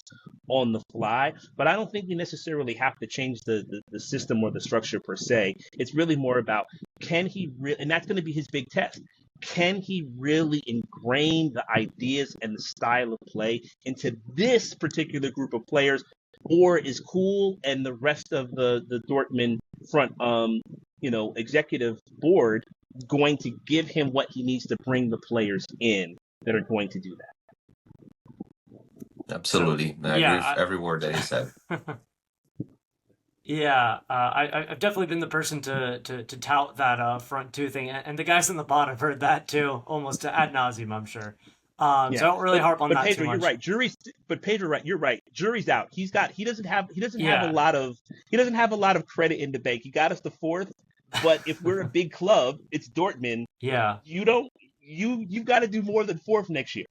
on the fly. But I don't think we necessarily have to change the system or the structure per se. It's really more about, can he really, and that's going to be his big test. Can he really ingrain the ideas and the style of play into this particular group of players, or is Cool and the rest of the Dortmund front executive board going to give him what he needs to bring the players in that are going to do that? Absolutely. I agree with every word that he said. Yeah, I've definitely been the person to tout that front two thing, and the guys in the bot have heard that too, almost ad nauseum, I'm sure. So I don't really harp on that Pedro, too much. You're right. Pedro, you're right. Jury's out. He doesn't have a lot of credit in the bank. He got us the fourth, but if we're a big club, it's Dortmund. Yeah. You've got to do more than fourth next year.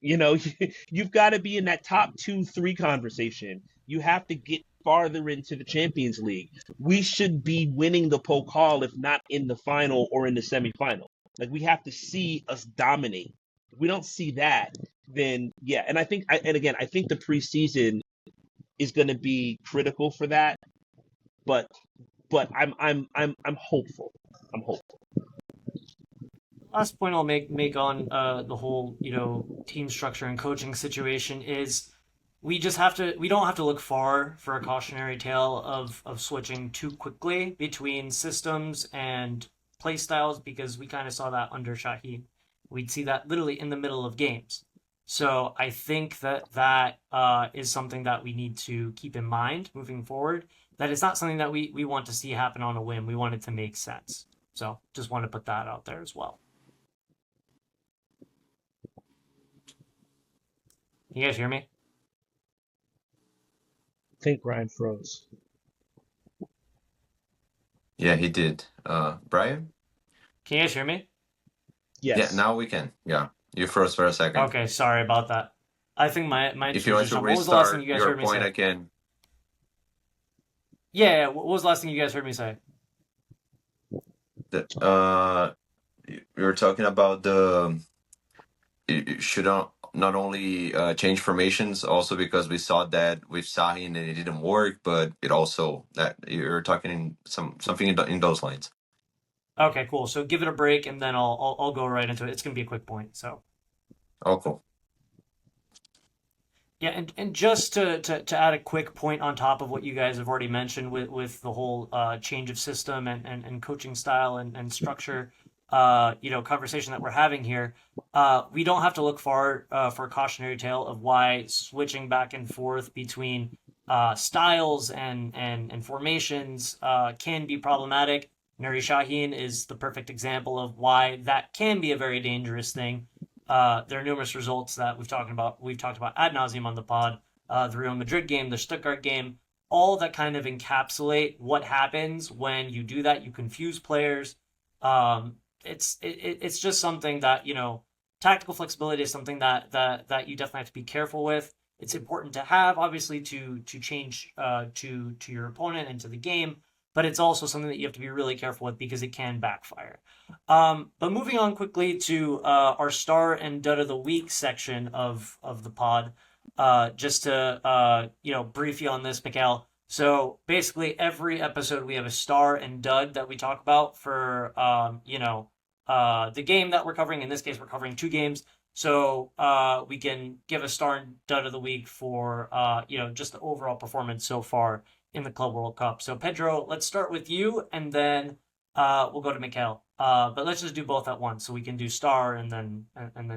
You've got to be in that top 2-3 conversation. You have to get farther into the Champions League. We should be winning the Pokal, if not in the final or in the semifinal. Like, we have to see us dominate. If we don't see that, then yeah. And I think the preseason is going to be critical for that. But I'm hopeful. I'm hopeful. Last point I'll make on the whole team structure and coaching situation is we don't have to look far for a cautionary tale of switching too quickly between systems and play styles, because we kind of saw that under Shaheen. We'd see that literally in the middle of games. So I think that is something that we need to keep in mind moving forward. That it's not something that we want to see happen on a whim. We want it to make sense. So just want to put that out there as well. You guys hear me? I think Brian froze. Yeah, he did. Brian? Can you guys hear me? Yes. Yeah, now we can. Yeah, you froze for a second. Okay, sorry about that. I think my if you want to restart your point again. Yeah, what was the last thing you guys heard me say? We were talking about you should not only change formations, also because we saw that with Sahin and it didn't work, but it also that you're talking something in those lines. Okay, cool. So give it a break, and then I'll go right into it. It's gonna be a quick point. So. Oh, cool. Yeah, and just to add a quick point on top of what you guys have already mentioned with the whole change of system and coaching style and structure, conversation that we're having here, we don't have to look far for a cautionary tale of why switching back and forth between styles and formations can be problematic. Nuri Shaheen is the perfect example of why that can be a very dangerous thing. There are numerous results that we've talked about ad nauseum on the pod. The Real Madrid game, the Stuttgart game, all that kind of encapsulate what happens when you do that. You confuse players. It's just something that, tactical flexibility is something that you definitely have to be careful with. It's important to have, obviously, to change to your opponent and to the game, but it's also something that you have to be really careful with because it can backfire. But moving on quickly to our star and dud of the week section of the pod, just to brief you on this, Mikal. So basically, every episode we have a star and dud that we talk about for the game that we're covering. In this case, we're covering 2 games. So we can give a star and dud of the week for just the overall performance so far in the Club World Cup. So Pedro, let's start with you, and then we'll go to Mikal. But let's just do both at once, so we can do star and then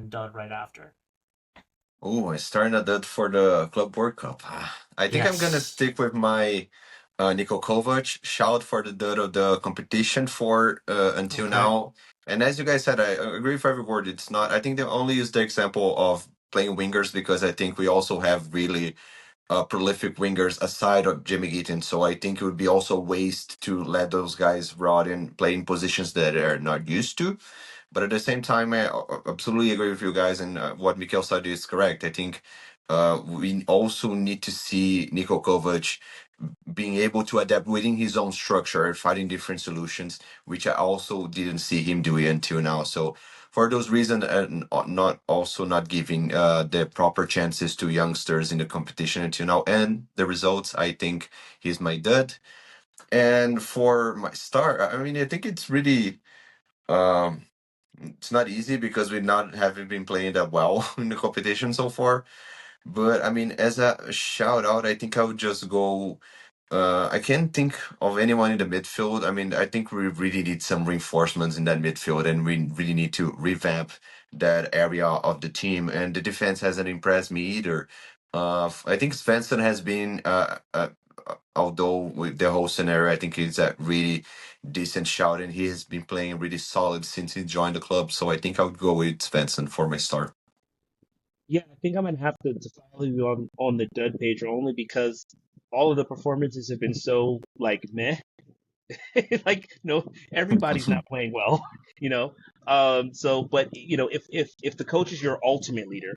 dud right after. Oh, I started a dud for the Club World Cup. I think I'm gonna stick with my Niko Kovac shout for the dud of the competition for until now. And as you guys said, I agree with every word. It's not. I think they only use the example of playing wingers because I think we also have really prolific wingers aside of Jimmy Gittens. So I think it would be also waste to let those guys rot in playing positions that they're not used to. But at the same time, I absolutely agree with you guys, and what Mikhail said is correct. I think we also need to see Niko Kovac being able to adapt within his own structure and finding different solutions, which I also didn't see him doing until now. So for those reasons, and not giving the proper chances to youngsters in the competition until now, and the results, I think he's my dud. And for my star, I mean, I think it's really um, it's not easy because we not haven't been playing that well in the competition so far. But I mean, as a shout out, I think I would just go. I can't think of anyone in the midfield. I mean, I think we really need some reinforcements in that midfield, and we really need to revamp that area of the team. And the defense hasn't impressed me either. I think Svensson has been, although with the whole scenario, I think he's a really decent shout, and he has been playing really solid since he joined the club. So I think I would go with Svensson for my start. Yeah, I think I'm gonna have to follow you on the dud page only because all of the performances have been so like meh. Like, everybody's not playing well, you know. So, but if the coach is your ultimate leader,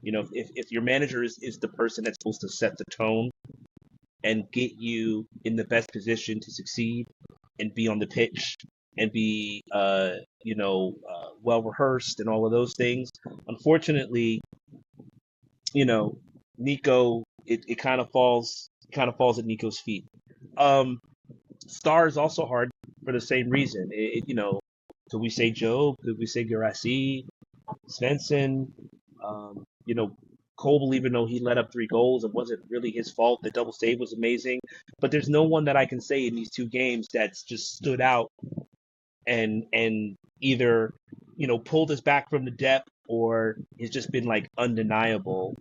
if your manager is the person that's supposed to set the tone and get you in the best position to succeed and be on the pitch and be well rehearsed and all of those things. Unfortunately, Nico, it kind of falls at Nico's feet. Um, Star is also hard for the same reason. Could we say Joe? Could we say Garassi, Svensson? Um, you know, Koble, even though he let up 3 goals, it wasn't really his fault. The double save was amazing, but there's no one that I can say in these 2 games that's just stood out and either pulled us back from the depth or has just been like undeniable.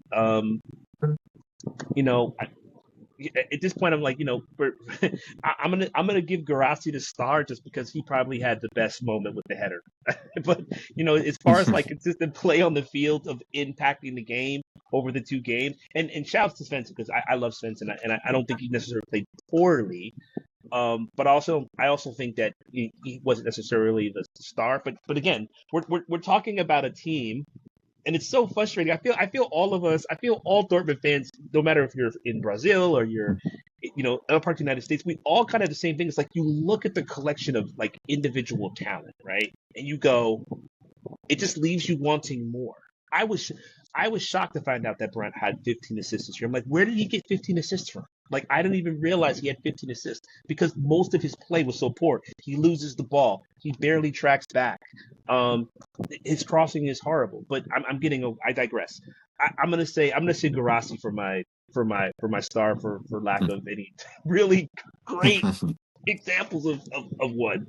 You know, at this point, I'm like, I'm gonna give Garassi the star just because he probably had the best moment with the header. But as far as like consistent play on the field of impacting the game over the 2 games, and shouts to Svensson because I love Svensson and I don't think he necessarily played poorly. But I also think that he wasn't necessarily the star. But again, we're talking about a team, and it's so frustrating. I feel all of us. I feel all Dortmund fans, no matter if you're in Brazil or you're, other parts of the United States, we all kind of have the same thing. It's like you look at the collection of like individual talent, right, and you go, it just leaves you wanting more. I was I was shocked to find out that Brent had 15 assists this year. I'm like, where did he get 15 assists from? Like, I didn't even realize he had 15 assists because most of his play was so poor. He loses the ball. He barely tracks back. Um, his crossing is horrible. But I digress. I'm gonna say Garasi for my star for lack of any really great examples of one.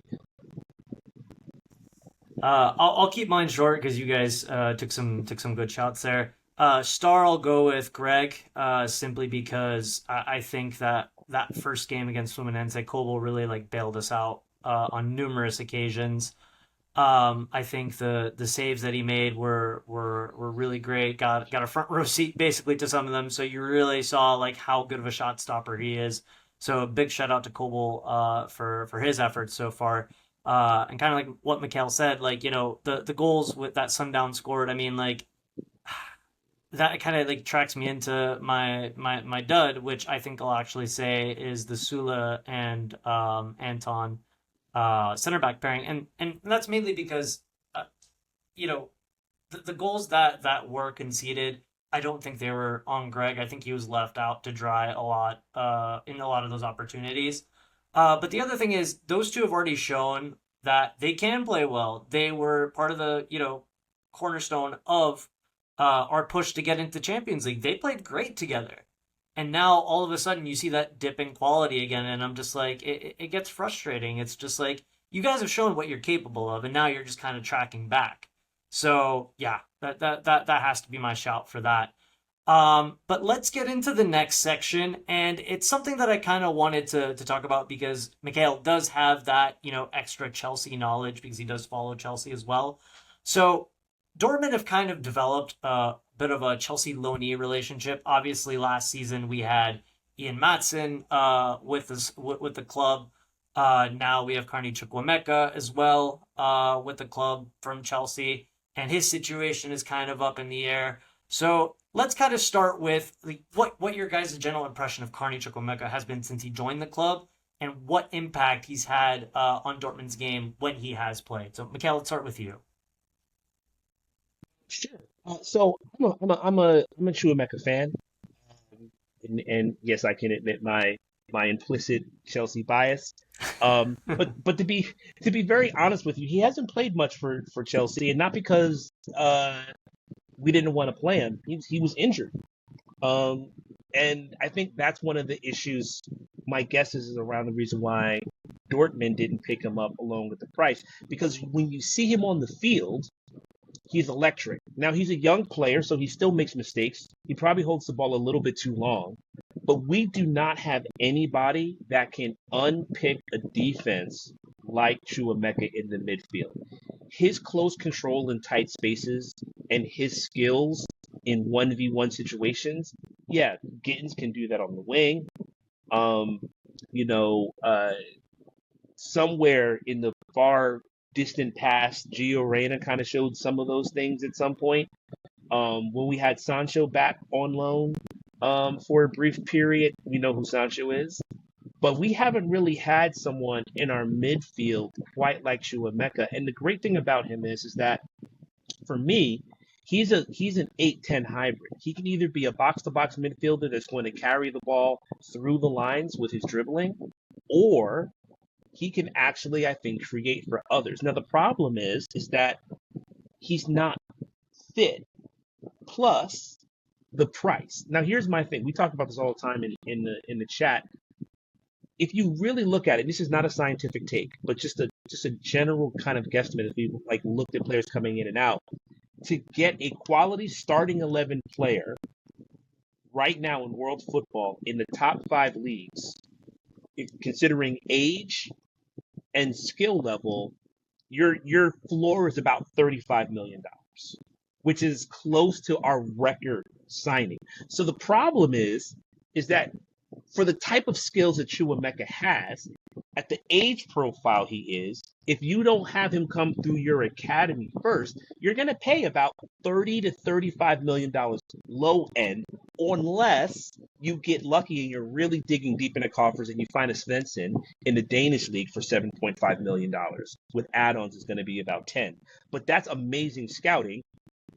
I'll keep mine short because you guys took some good shots there. Star, I'll go with Greg, simply because I think that first game against Fluminense, Koble really like bailed us out on numerous occasions. I think the saves that he made were really great. Got a front row seat basically to some of them, so you really saw like how good of a shot stopper he is. So big shout out to Koble for his efforts so far. And kind of like what Mikal said, like the goals with that Sundown scored. I mean, like that kind of like tracks me into my dud, which I think I'll actually say is the Sula and Anton center back pairing, and that's mainly because uh, you know the goals that were conceded. I don't think they were on Greg. I think he was left out to dry a lot in a lot of those opportunities. But the other thing is, those two have already shown that they can play well. They were part of the cornerstone of our push to get into Champions League. They played great together. And now all of a sudden you see that dip in quality again, and I'm just like, it gets frustrating. It's just like, you guys have shown what you're capable of, and now you're just kind of tracking back. So yeah, that has to be my shout for that. But let's get into the next section, and it's something that I kind of wanted to talk about because Mikhail does have that, extra Chelsea knowledge because he does follow Chelsea as well. So Dortmund have kind of developed a bit of a Chelsea loanee relationship. Obviously, last season we had Ian Matson with the club. Now we have Carney Chukwuemeka as well with the club from Chelsea, and his situation is kind of up in the air. So let's kind of start with what your guys' general impression of Carney Chukwuemeka has been since he joined the club, and what impact he's had on Dortmund's game when he has played. So, Mikal, let's start with you. Sure. So I'm a Chouameka fan, and yes, I can admit my implicit Chelsea bias. But to be very honest with you, he hasn't played much for Chelsea, and not because we didn't want to play him. He was injured. Um, and I think that's one of the issues. My guess is around the reason why Dortmund didn't pick him up along with the price, because when you see him on the field, he's electric. Now he's a young player, so he still makes mistakes. He probably holds the ball a little bit too long, but we do not have anybody that can unpick a defense like Chouameka in the midfield. His close control in tight spaces and his skills in 1v1 situations, yeah, Gittens can do that on the wing. Um, you know, somewhere in the far distant past, Gio Reyna kind of showed some of those things at some point. When we had Sancho back on loan for a brief period, we know who Sancho is. But we haven't really had someone in our midfield quite like Chouameka. And the great thing about him is that for me, he's an 8-10 hybrid. He can either be a box-to-box midfielder that's going to carry the ball through the lines with his dribbling, or he can actually, I think, create for others. Now the problem is that he's not fit. Plus the price. Now here's my thing. We talk about this all the time in the chat. If you really look at it, this is not a scientific take, but just a general kind of guesstimate. If you like looked at players coming in and out, to get a quality starting 11 player right now in world football in the top 5 leagues, considering age and skill level, your floor is about $35 million, which is close to our record signing. So the problem is that for the type of skills that Chouameka has, at the age profile he is, if you don't have him come through your academy first, you're going to pay about $30 to $35 million low end, unless you get lucky and you're really digging deep in the coffers and you find a Svensson in the Danish league for $7.5 million. With add-ons, it's going to be about 10. But that's amazing scouting.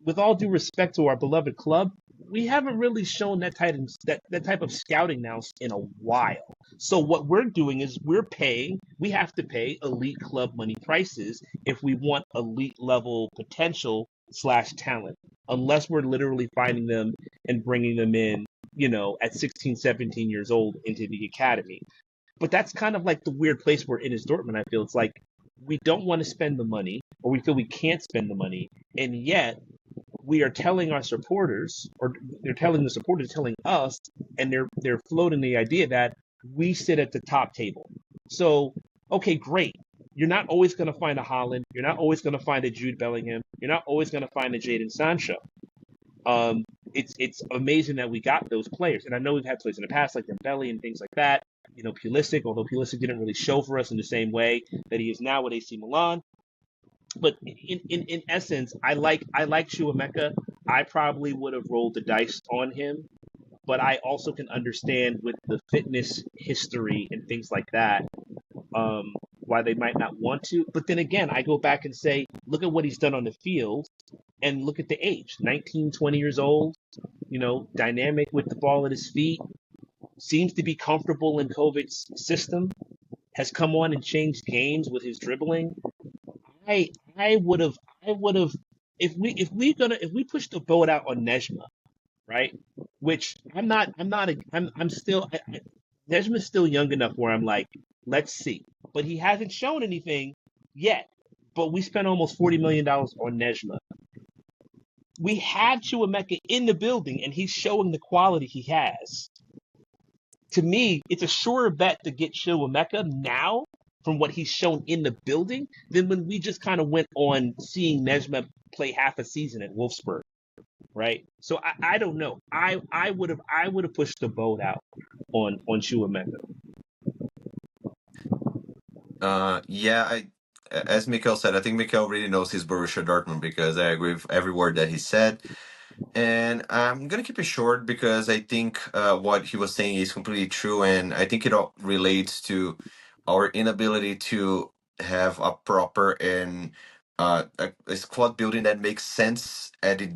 With all due respect to our beloved club, we haven't really shown that type of scouting now in a while. So what we're doing is we have to pay elite club money prices if we want elite level potential / talent, unless we're literally finding them and bringing them in, at 16, 17 years old into the academy. But that's kind of like the weird place we're in as Dortmund. I feel it's like we don't want to spend the money, or we feel we can't spend the money, and yet we are telling our supporters, or they're telling the supporters, telling us, and they're floating the idea that we sit at the top table. So, okay, great. You're not always going to find a Haaland. You're not always going to find a Jude Bellingham. You're not always going to find a Jadon Sancho. It's amazing that we got those players, and I know we've had players in the past like Dembele and things like that. Pulisic, although Pulisic didn't really show for us in the same way that he is now with AC Milan. But in essence, I like Chouameka. I probably would have rolled the dice on him, but I also can understand with the fitness history and things like that, why they might not want to. But then again, I go back and say, look at what he's done on the field, and look at the age, 19, 20 years old, dynamic with the ball at his feet, seems to be comfortable in Kovic's system, has come on and changed games with his dribbling. I would have if we push the boat out on Nejma, right? Which I'm still Nejma's still young enough where I'm like, let's see. But he hasn't shown anything yet. But we spent almost $40 million on Nejma. We have Chouameka in the building and he's showing the quality he has. To me, it's a surer bet to get Chouameka now from what he's shown in the building than when we just kind of went on seeing Nejma play half a season at Wolfsburg, right? So I don't know. I would have pushed the boat out on Chouameka. As Mikal said, I think Mikal really knows his Borussia Dortmund, because I agree with every word that he said. And I'm gonna keep it short because I think what he was saying is completely true, and I think it all relates to our inability to have a proper and a squad building that makes sense at it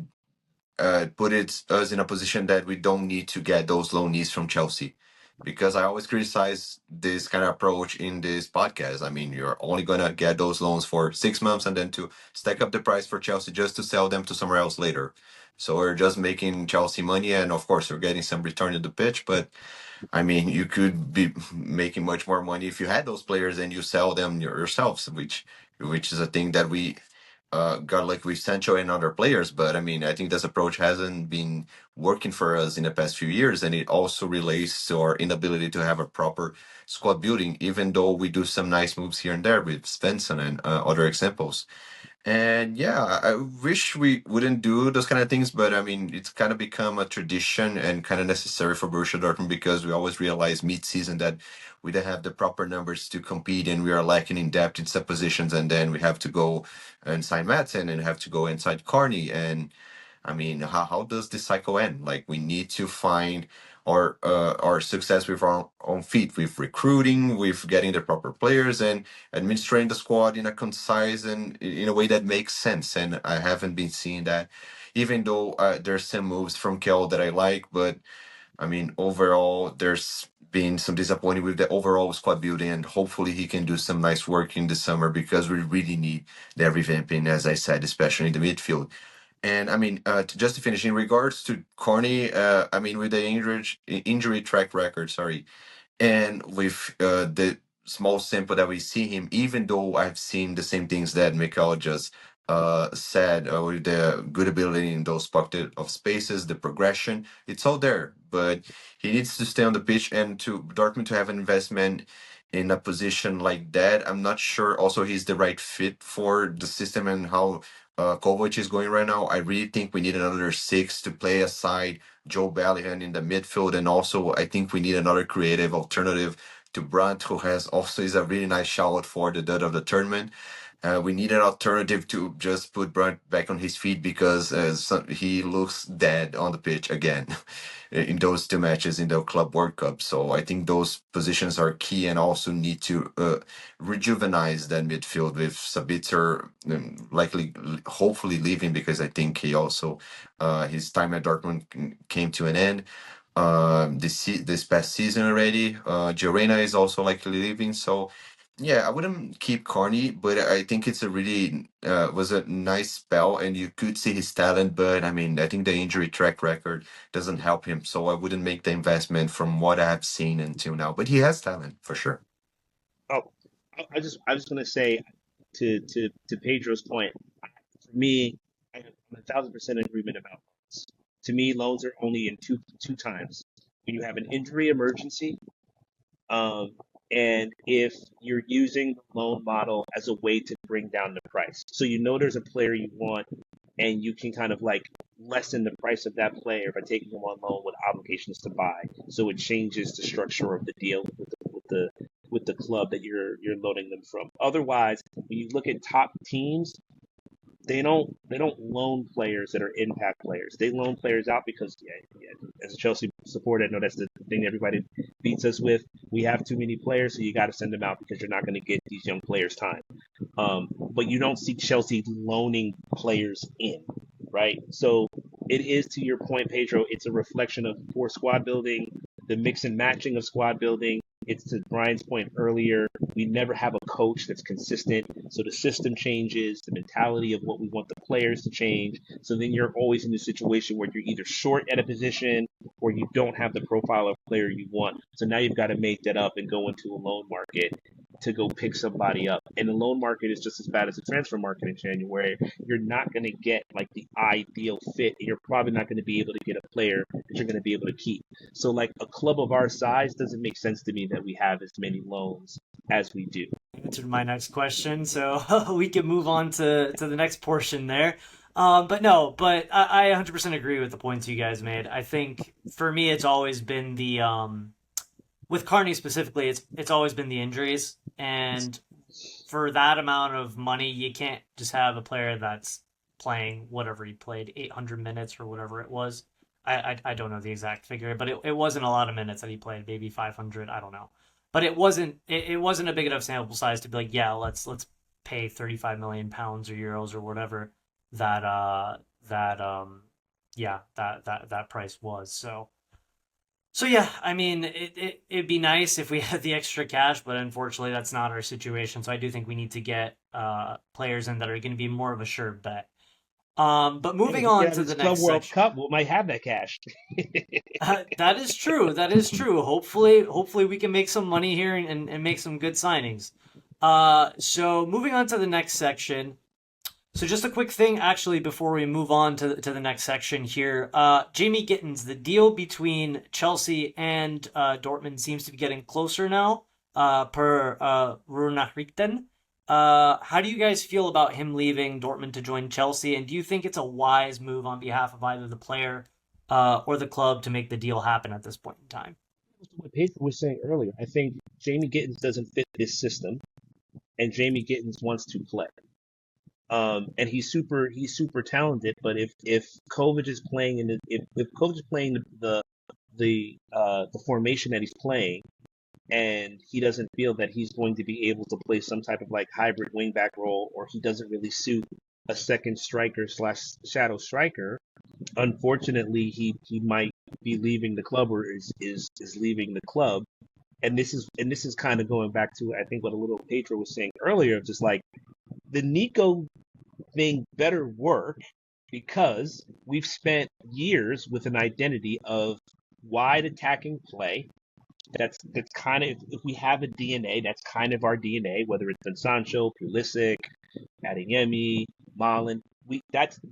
put us in a position that we don't need to get those loanees from Chelsea. Because I always criticize this kind of approach in this podcast. I mean, you're only going to get those loans for 6 months and then to stack up the price for Chelsea just to sell them to somewhere else later. So we're just making Chelsea money, and of course, we're getting some return in the pitch. But I mean, you could be making much more money if you had those players and you sell them yourselves, which is a thing that we got like with Sancho and other players. But I mean, I think this approach hasn't been working for us in the past few years, and it also relates to our inability to have a proper squad building, even though we do some nice moves here and there with Svensson and other examples. And yeah, I wish we wouldn't do those kind of things, but I mean, it's kind of become a tradition and kind of necessary for Borussia Dortmund because we always realize mid-season that we don't have the proper numbers to compete and we are lacking in depth in some positions, and then we have to go and sign Madsen and have to go inside Carney. And I mean, how does this cycle end? Like, we need to find our success with our own feet, with recruiting, with getting the proper players, and administrating the squad in a concise and in a way that makes sense. And I haven't been seeing that, even though there's some moves from Kel that I like. But I mean, overall, there's been some disappointing with the overall squad building, and hopefully he can do some nice work in the summer because we really need that revamping, as I said, especially in the midfield. And I mean, just to finish, in regards to Corny, I mean, with the injury track record, sorry, and with the small sample that we see him, even though I've seen the same things that Mikal just said, with the good ability in those pocket of spaces, the progression, it's all there. But he needs to stay on the pitch, and to Dortmund to have an investment in a position like that, I'm not sure. Also, he's the right fit for the system and how Kovac is going right now. I really think we need another six to play aside Joe Bellingham in the midfield, and also I think we need another creative alternative to Brandt, who has also is a really nice shout for the dud of the tournament. We need an alternative to just put Brandt back on his feet because he looks dead on the pitch again in those two matches in the Club World Cup. So I think those positions are key, and also need to rejuvenize that midfield with Sabitzer likely, hopefully leaving, because I think he also his time at Dortmund came to an end this past season already. Jorena is also likely leaving, so yeah, I wouldn't keep Carney, but I think it's a really was a nice spell, and you could see his talent. But I mean, I think the injury track record doesn't help him, so I wouldn't make the investment from what I've seen until now. But he has talent for sure. Oh, I was gonna say to Pedro's point. For me, I'm 1,000% in agreement about loans. To me, loans are only in two times: when you have an injury emergency, um, and if you're using the loan model as a way to bring down the price. So you know there's a player you want, and you can kind of like lessen the price of that player by taking him on loan with obligations to buy. So it changes the structure of the deal with the club that you're loaning them from. Otherwise, when you look at top teams, they don't loan players that are impact players. They loan players out because as a Chelsea supporter, I know that's the thing everybody beats us with. We have too many players, so you got to send them out because you're not going to get these young players time. But you don't see Chelsea loaning players in, right? So it is, to your point, Pedro. It's a reflection of poor squad building, the mix and matching of squad building. It's to Brian's point earlier. We never have a coach that's consistent. So the system changes, the mentality of what we want the players to change. So then you're always in a situation where you're either short at a position or you don't have the profile of player you want. So now you've got to make that up and go into a loan market to go pick somebody up. And the loan market is just as bad as the transfer market in January. You're not going to get like the ideal fit. And you're probably not going to be able to get a player that you're going to be able to keep. So like a club of our size doesn't make sense to me that we have as many loans as we do. Answered my next question, so we can move on to the next portion there. But no, but I 100% agree with the points you guys made. I think for me, it's always been the with Carney specifically, it's always been the injuries, and for that amount of money, you can't just have a player that's playing whatever he played, 800 minutes or whatever it was. I don't know the exact figure, but it wasn't a lot of minutes that he played, maybe 500, I don't know. But it wasn't a big enough sample size to be like, yeah, let's pay 35 million pounds or euros or whatever that that price was. So yeah, I mean, it'd be nice if we had the extra cash, but unfortunately that's not our situation. So I do think we need to get players in that are going to be more of a sure bet. But moving on to the Club next World section. Cup, we might have that cash. That is true. That is true. Hopefully we can make some money here and make some good signings. So moving on to the next section. So just a quick thing, actually, before we move on to the next section here. Jamie Gittens, the deal between Chelsea and Dortmund seems to be getting closer now, per Runachrichten. How do you guys feel about him leaving Dortmund to join Chelsea? And do you think it's a wise move on behalf of either the player or the club to make the deal happen at this point in time? What Pedro was saying earlier, I think Jamie Gittens doesn't fit this system, and Jamie Gittens wants to play. And he's super talented, but if Kovac is playing if Kovac is playing the formation that he's playing, and he doesn't feel that he's going to be able to play some type of like hybrid wingback role, or he doesn't really suit a second striker / shadow striker, unfortunately he might be leaving the club, or is leaving the club. And this is kind of going back to, I think, what a little Pedro was saying earlier, just like the Nico thing better work, because we've spent years with an identity of wide attacking play. That's kind of, if we have a DNA, that's kind of our DNA, whether it's been Sancho, Pulisic, Adeyemi, Malin.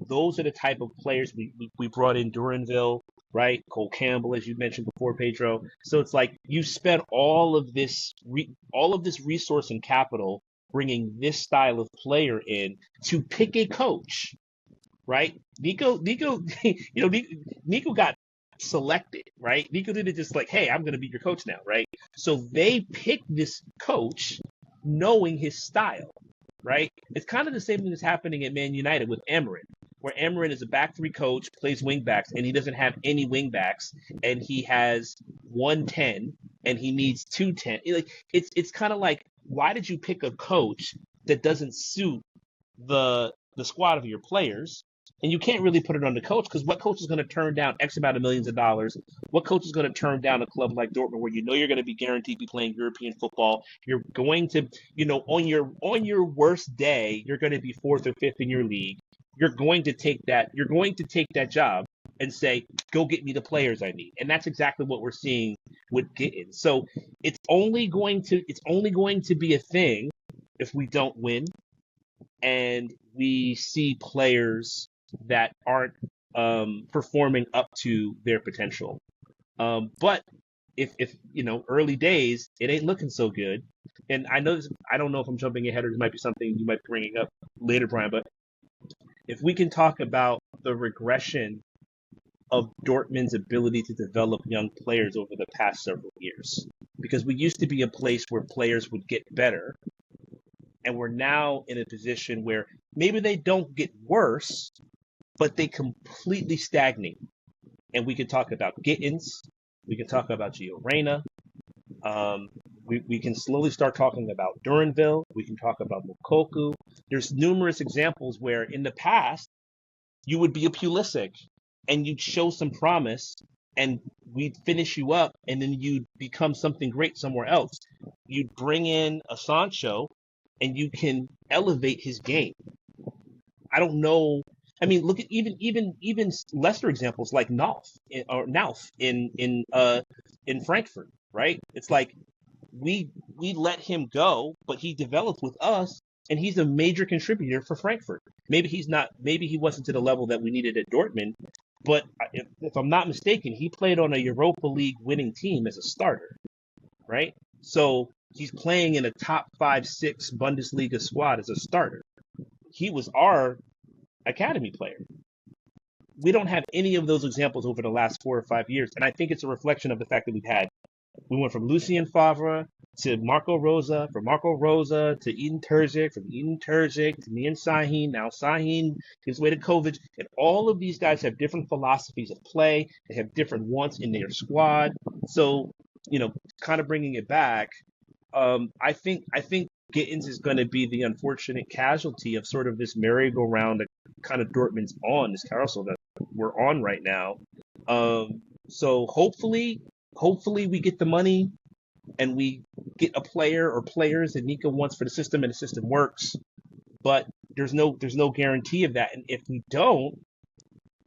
Those are the type of players we brought in Duranville, right? Cole Campbell, as you mentioned before, Pedro. So it's like you spent all of this resource and capital bringing this style of player in to pick a coach, right? Nico got selected, right? Nico didn't just like, hey, I'm going to be your coach now, right? So they picked this coach knowing his style, right? It's kind of the same thing that's happening at Man United with Amarin, where Amarin is a back three coach, plays wing backs, and he doesn't have any wing backs, and he has 110, and he needs 210. It's kind of like, why did you pick a coach that doesn't suit the squad of your players? And you can't really put it on the coach, because what coach is going to turn down X amount of millions of dollars? What coach is going to turn down a club like Dortmund, where you know you're going to be guaranteed to be playing European football? You're going to, on your worst day, you're going to be fourth or fifth in your league. You're going to take that job and say, go get me the players I need. And that's exactly what we're seeing with Gittens. So it's only going to be a thing if we don't win and we see players that aren't performing up to their potential. But if early days, it ain't looking so good. And I don't know if I'm jumping ahead, or this might be something you might be bringing up later, Brian, but if we can talk about the regression of Dortmund's ability to develop young players over the past several years, because we used to be a place where players would get better, and we're now in a position where maybe they don't get worse, but they completely stagnate. And we can talk about Gittens, we can talk about Gio Reyna, we can slowly start talking about Duranville, we can talk about Mokoku. There's numerous examples where in the past you would be a Pulisic and you'd show some promise and we'd finish you up, and then you'd become something great somewhere else. You'd bring in a Sancho and you can elevate his game. I don't know. I mean, look at even lesser examples like Nauf in Frankfurt, right? It's like we let him go, but he developed with us, and he's a major contributor for Frankfurt. Maybe he wasn't to the level that we needed at Dortmund, but if I'm not mistaken, he played on a Europa League winning team as a starter, right? So he's playing in a top 5-6 Bundesliga squad as a starter. He was our academy player. We don't have any of those examples over the last 4 or 5 years, and I think it's a reflection of the fact that we went from Lucien Favre to Marco Rosa, from Marco Rosa to Eden Terzic, from Eden Terzic to me and Sahin. Now Sahin gives way to Kovic. And all of these guys have different philosophies of play. They have different wants in their squad. So, kind of bringing it back, I think Gittens is going to be the unfortunate casualty of sort of this merry-go-round that kind of Dortmund's on, this carousel that we're on right now. So hopefully we get the money and we get a player or players that Nico wants for the system and the system works. But there's no guarantee of that. And if we don't,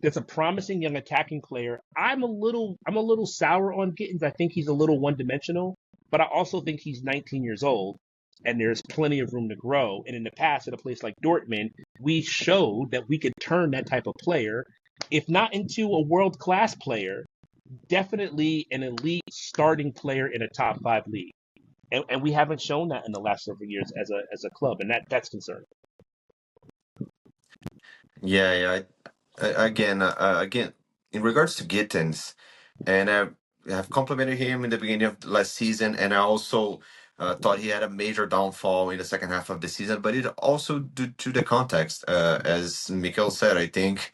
that's a promising young attacking player. I'm a little sour on Gittens. I think he's a little one-dimensional, but I also think he's 19 years old and there's plenty of room to grow. And in the past, at a place like Dortmund, we showed that we could turn that type of player, if not into a world-class player, definitely an elite starting player in a top 5 league. And we haven't shown that in the last several years as a club, and that's concerning. Yeah, yeah. Again, in regards to Gittens, and I have complimented him in the beginning of the last season, and I also thought he had a major downfall in the second half of the season, but it also due to the context, as Mikal said. I think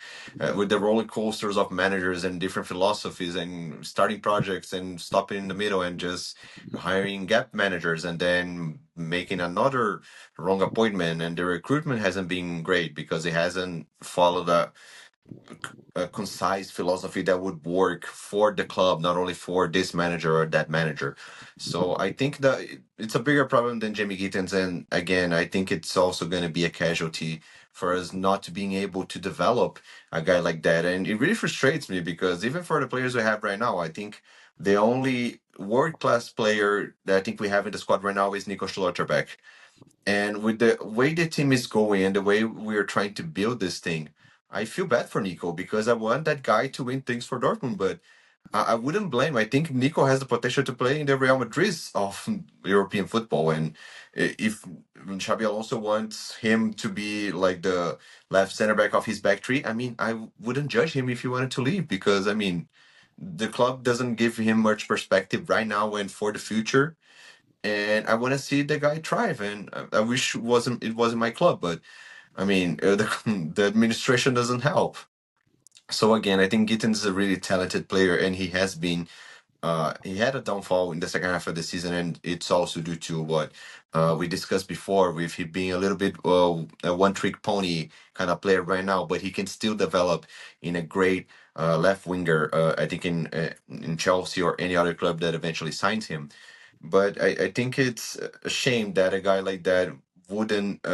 with the roller coasters of managers and different philosophies and starting projects and stopping in the middle and just hiring gap managers and then making another wrong appointment, and the recruitment hasn't been great because it hasn't followed a concise philosophy that would work for the club, not only for this manager or that manager. So I think that it's a bigger problem than Jamie Gittens. And again, I think it's also going to be a casualty for us not being able to develop a guy like that. And it really frustrates me because even for the players we have right now, I think the only world class player that I think we have in the squad right now is Nico Schlotterbeck. And with the way the team is going and the way we are trying to build this thing, I feel bad for Nico because I want that guy to win things for Dortmund, but I wouldn't blame. I think Nico has the potential to play in the Real Madrids of European football, and if Xabi Alonso wants him to be like the left center back of his back three, I mean, I wouldn't judge him if he wanted to leave because I mean, the club doesn't give him much perspective right now and for the future, and I want to see the guy thrive. And I wish it wasn't my club, but I mean, the administration doesn't help. So again, I think Gittens is a really talented player, and he has been. He had a downfall in the second half of the season, and it's also due to what we discussed before, with him being a little bit a one-trick pony kind of player right now. But he can still develop in a great left winger. I think in Chelsea or any other club that eventually signs him. But I think it's a shame that a guy like that wouldn't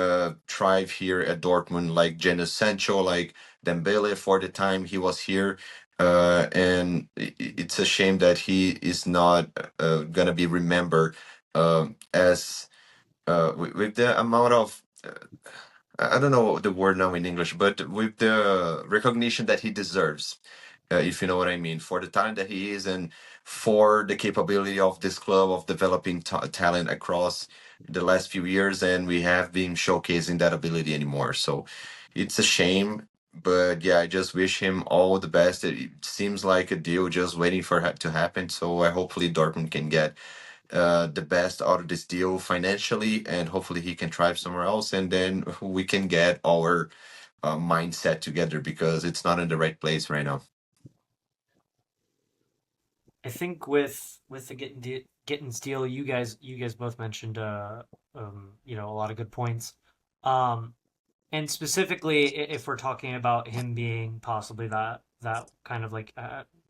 thrive here at Dortmund, like Jadon Sancho, like Dembele for the time he was here. And it's a shame that he is not gonna be remembered as with the amount of I don't know the word now in English, but with the recognition that he deserves, if you know what I mean, for the talent that he is and for the capability of this club of developing talent across the last few years, and we have been showcasing that ability anymore. So it's a shame, but yeah, I just wish him all the best. It seems like a deal just waiting for to happen. So I hopefully Dortmund can get the best out of this deal financially, and hopefully he can thrive somewhere else, and then we can get our mindset together because it's not in the right place right now. I think with the Gittens deal, you guys both mentioned a lot of good points. Um, and specifically, if we're talking about him being possibly that kind of like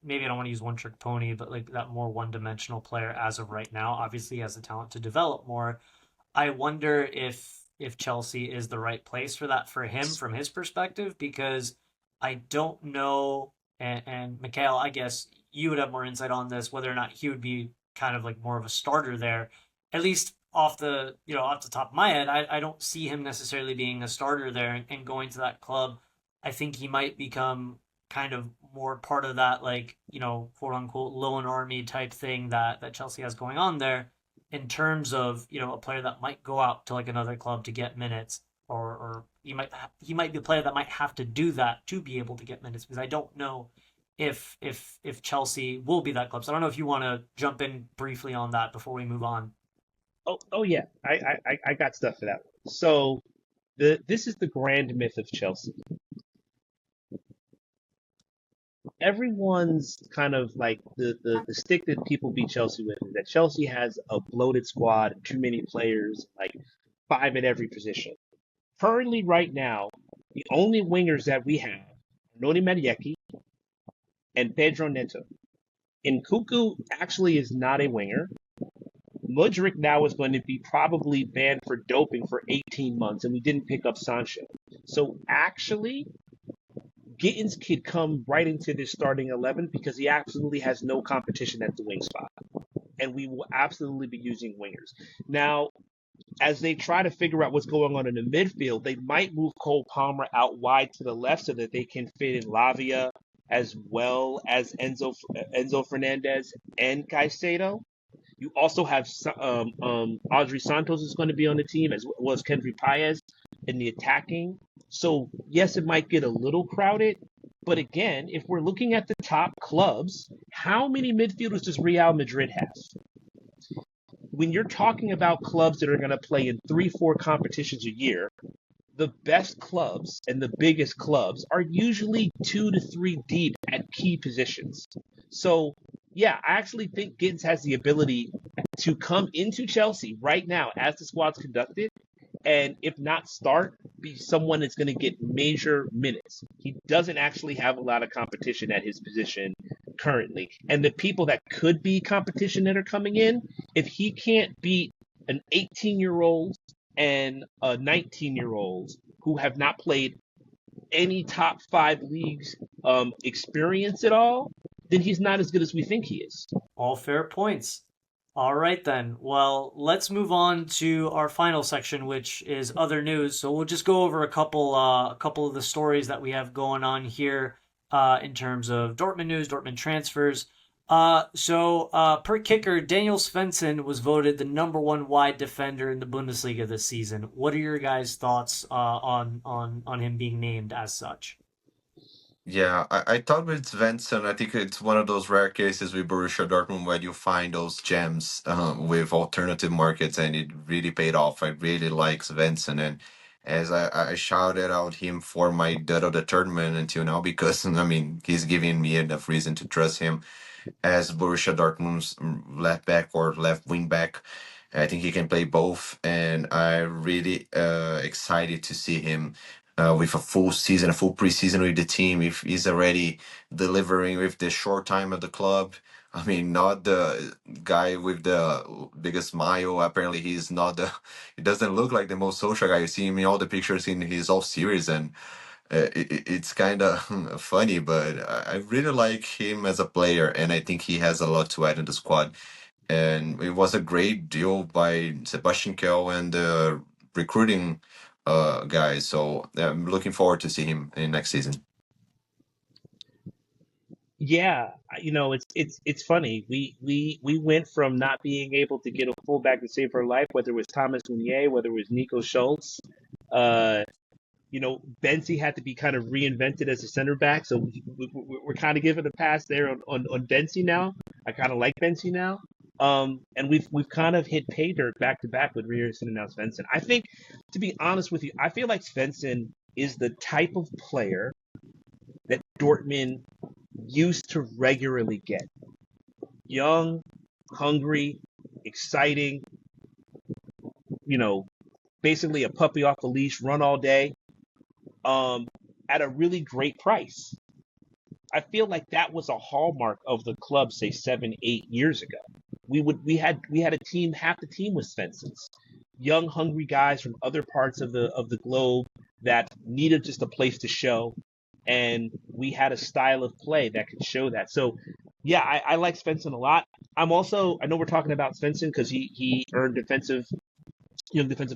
maybe I don't want to use one trick pony, but like that more one dimensional player as of right now. Obviously, he has the talent to develop more. I wonder if Chelsea is the right place for that for him from his perspective, because I don't know, and Mikhail, I guess you would have more insight on this, whether or not he would be kind of like more of a starter there. At least off the top of my head, I don't see him necessarily being a starter there and going to that club. I think he might become kind of more part of that, like, quote unquote loan army type thing that Chelsea has going on there, in terms of a player that might go out to like another club to get minutes, or he might be a player that might have to do that to be able to get minutes, because I don't know if Chelsea will be that club. So I don't know if you want to jump in briefly on that before we move on. Oh yeah, I got stuff for that one. So this is the grand myth of Chelsea. Everyone's kind of like the stick that people beat Chelsea with is that Chelsea has a bloated squad, too many players, like five at every position. Currently, right now, the only wingers that we have are Noni Marieki and Pedro Neto. And Kuku actually is not a winger. Mudryk now is going to be probably banned for doping for 18 months, and we didn't pick up Sancho. So actually, Gittens could come right into this starting 11 because he absolutely has no competition at the wing spot. And we will absolutely be using wingers. Now, as they try to figure out what's going on in the midfield, they might move Cole Palmer out wide to the left so that they can fit in Lavia as well as Enzo Fernandez and Caicedo. You also have Audrey Santos is going to be on the team as well as Kendry Paez in the attacking. So yes, it might get a little crowded, but again, if we're looking at the top clubs, how many midfielders does Real Madrid have? When you're talking about clubs that are going to play in 3-4 competitions a year, the best clubs and the biggest clubs are usually 2 to 3 deep at key positions. So, yeah, I actually think Gittens has the ability to come into Chelsea right now as the squad's conducted, and if not start, be someone that's going to get major minutes. He doesn't actually have a lot of competition at his position currently. And the people that could be competition that are coming in, if he can't beat an 18-year-old and a 19-year-old who have not played any top 5 leagues experience at all, then he's not as good as we think he is. All fair points. All right, then. Well, let's move on to our final section, which is other news. So we'll just go over a couple of the stories that we have going on here in terms of Dortmund news, Dortmund transfers. Per kicker, Daniel Svensson was voted the #1 wide defender in the Bundesliga this season. What are your guys' thoughts on him being named as such? Yeah, I thought with Svensson, I think it's one of those rare cases with Borussia Dortmund where you find those gems with alternative markets, and it really paid off. I really like Svensson, and as I shouted out him for my dud of the tournament until now because I mean he's giving me enough reason to trust him as Borussia Dortmund's left back or left wing back. I think he can play both, and I'm really excited to see him with a full season, a full preseason with the team. If he's already delivering with the short time at the club, I mean, not the guy with the biggest smile. Apparently, he's not the. He doesn't look like the most social guy. You see him in all the pictures in his off series, and it's kind of funny, but I really like him as a player, and I think he has a lot to add in the squad. And it was a great deal by Sebastian Kell and the recruiting guys. So I'm looking forward to see him in next season. Yeah, it's funny. We went from not being able to get a fullback to save our life, whether it was Thomas Meunier, whether it was Nico Schultz. Uh, Benzi had to be kind of reinvented as a center back, so we're kind of giving a pass there on Benzi now. I kind of like Benzi now. And we've kind of hit pay dirt back to back with Ryerson and now Svensson. I think, to be honest with you, I feel like Svensson is the type of player that Dortmund used to regularly get. Young, hungry, exciting, basically a puppy off the leash, run all day, at a really great price. I feel like that was a hallmark of the club, say 7, 8 years ago. We had a team, half the team was Svenssons, young, hungry guys from other parts of the globe that needed just a place to show, and we had a style of play that could show that. So, yeah, I like Svensson a lot. I know we're talking about Svensson because he earned defensive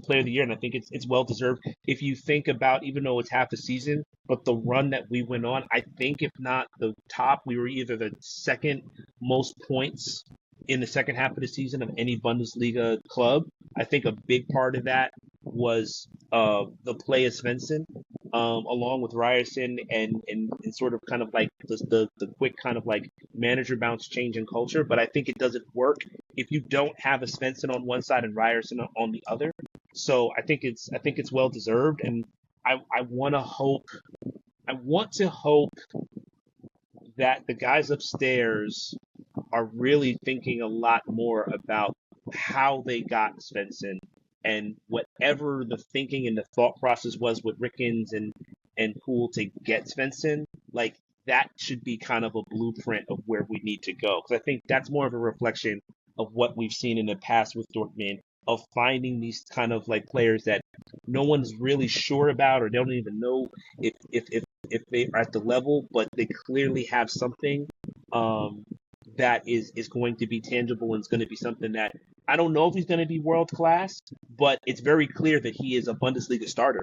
player of the year, and I think it's well deserved. If you think about, even though it's half the season, but the run that we went on, I think if not the top, we were either the second most points in the second half of the season of any Bundesliga club. I think a big part of that was the play of Svensson. along with Ryerson and sort of kind of like the quick kind of like manager bounce change in culture. But I think it doesn't work if you don't have a Svensson on one side and Ryerson on the other. So I think it's well deserved, and I want to hope that the guys upstairs are really thinking a lot more about how they got Svensson and whatever the thinking and the thought process was with Rickens and Poole to get Svensson, like that should be kind of a blueprint of where we need to go. Because I think that's more of a reflection of what we've seen in the past with Dortmund of finding these kind of like players that no one's really sure about or they don't even know if they are at the level, but they clearly have something um, that is going to be tangible and it's going to be something that I don't know if he's going to be world class, but it's very clear that he is a Bundesliga starter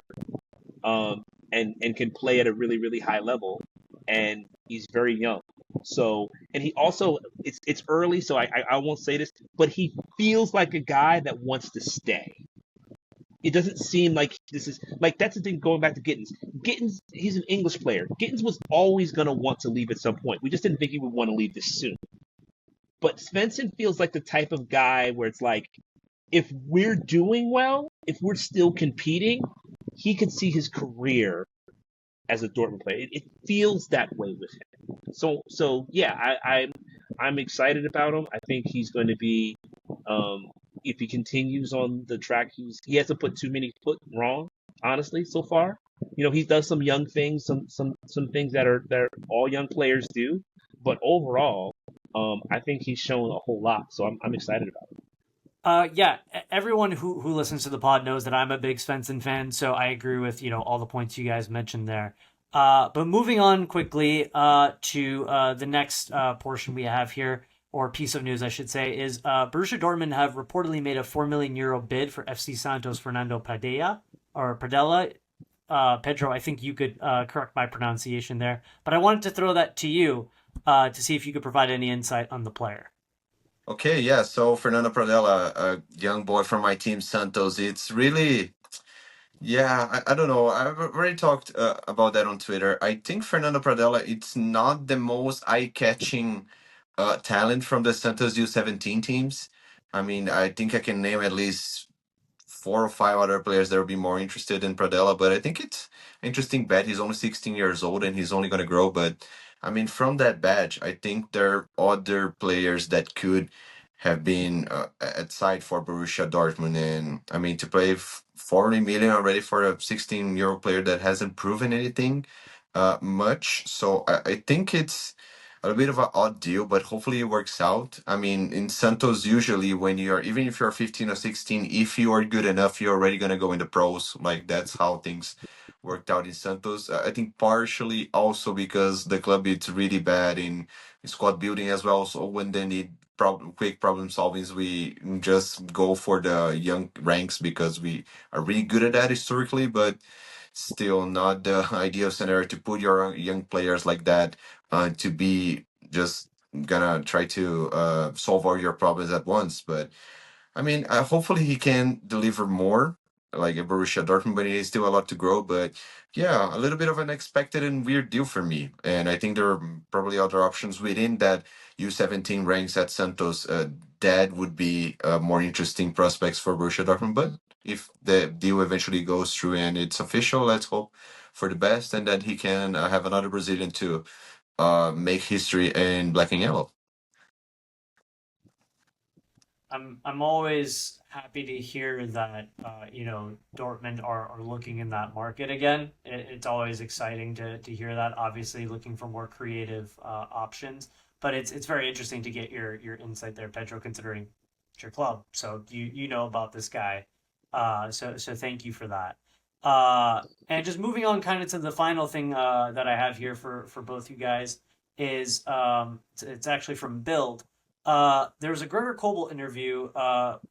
and can play at a really really high level, and he's very young. So and he also it's early, so I won't say this, but he feels like a guy that wants to stay. It doesn't seem like this is like that's the thing going back to Gittens. Gittens, he's an English player. Gittens was always going to want to leave at some point. We just didn't think he would want to leave this soon. But Svensson feels like the type of guy where it's like, if we're doing well, if we're still competing, he could see his career as a Dortmund player. It feels that way with him. So yeah, I'm excited about him. I think he's going to be, if he continues on the track, he hasn't put too many foot wrong, honestly, so far. You know, he does some young things, some things that are all young players do, but overall, I think he's shown a whole lot. So I'm excited about it. Yeah, everyone who listens to the pod knows that I'm a big Svensson fan, so I agree with all the points you guys mentioned there. But moving on quickly to the next portion we have here, or piece of news I should say, is Borussia Dortmund have reportedly made a €4 million bid for FC Santos Fernando Padilla or Padella. Pedro, I think you could correct my pronunciation there, but I wanted to throw that to you to see if you could provide any insight on the player. Okay, yeah. So Fernando Pradella, a young boy from my team Santos, it's really, yeah. I don't know. I've already talked about that on Twitter. I think Fernando Pradella, it's not the most eye-catching talent from the Santos U17 teams. I mean, I think I can name at least 4 or 5 other players that would be more interested in Pradella, but I think it's interesting bet. He's only 16 years old and he's only going to grow. But I mean, from that batch, I think there are other players that could have been at side for Borussia Dortmund. And I mean, to pay 40 million already for a 16-year-old player that hasn't proven anything much. So I think it's a bit of an odd deal, but hopefully it works out. I mean, in Santos, usually when you're, even if you're 15 or 16, if you are good enough, you're already going to go in the pros. Like that's how things worked out in Santos. I think partially also because the club is really bad in squad building as well. So when they need quick problem solvings, we just go for the young ranks because we are really good at that historically, but still not the ideal scenario to put your young players like that to be just gonna try to solve all your problems at once. But I mean, hopefully he can deliver more like a Borussia Dortmund, but he has still a lot to grow. But yeah, a little bit of an unexpected and weird deal for me. And I think there are probably other options within that U17 ranks at Santos. That would be more interesting prospects for Borussia Dortmund. But if the deal eventually goes through and it's official, let's hope for the best and that he can have another Brazilian to make history in black and yellow. I'm always happy to hear that Dortmund are looking in that market again. It's always exciting to hear that. Obviously, looking for more creative options, but it's very interesting to get your insight there, Pedro. Considering it's your club, so you know about this guy. So thank you for that. And just moving on, kind of to the final thing that I have here for both you guys is it's actually from Build. There was a Gregor Kobel interview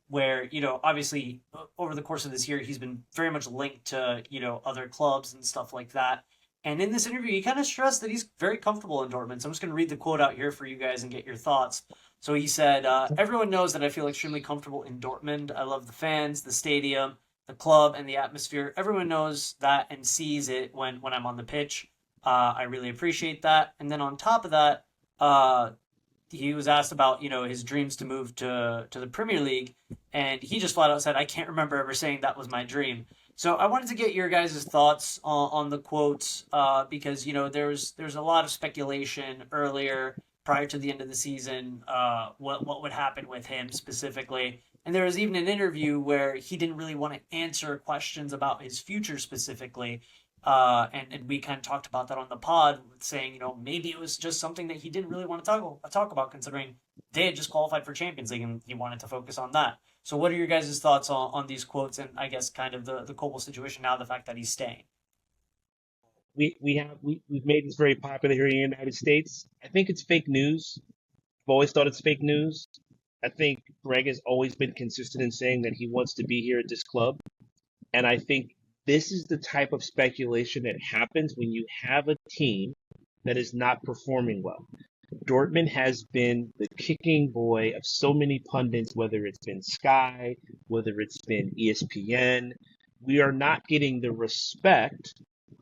where, obviously over the course of this year, he's been very much linked to, other clubs and stuff like that. And in this interview, he kind of stressed that he's very comfortable in Dortmund. So I'm just going to read the quote out here for you guys and get your thoughts. So he said, everyone knows that I feel extremely comfortable in Dortmund. I love the fans, the stadium, the club and the atmosphere. Everyone knows that and sees it when I'm on the pitch. I really appreciate that. And then on top of that, he was asked about his dreams to move to the Premier League, and he just flat out said, "I can't remember ever saying that was my dream." So I wanted to get your guys' thoughts on the quotes because there's a lot of speculation earlier prior to the end of the season what would happen with him specifically. And there was even an interview where he didn't really want to answer questions about his future specifically. And we kind of talked about that on the pod, saying, maybe it was just something that he didn't really want to talk about, considering they had just qualified for Champions League and he wanted to focus on that. So what are your guys' thoughts on these quotes and I guess kind of the Kobel situation now, the fact that he's staying? We've made this very popular here in the United States. I think it's fake news. I've always thought it's fake news. I think Greg has always been consistent in saying that he wants to be here at this club. And I think this is the type of speculation that happens when you have a team that is not performing well. Dortmund has been the kicking boy of so many pundits, whether it's been Sky, whether it's been ESPN. We are not getting the respect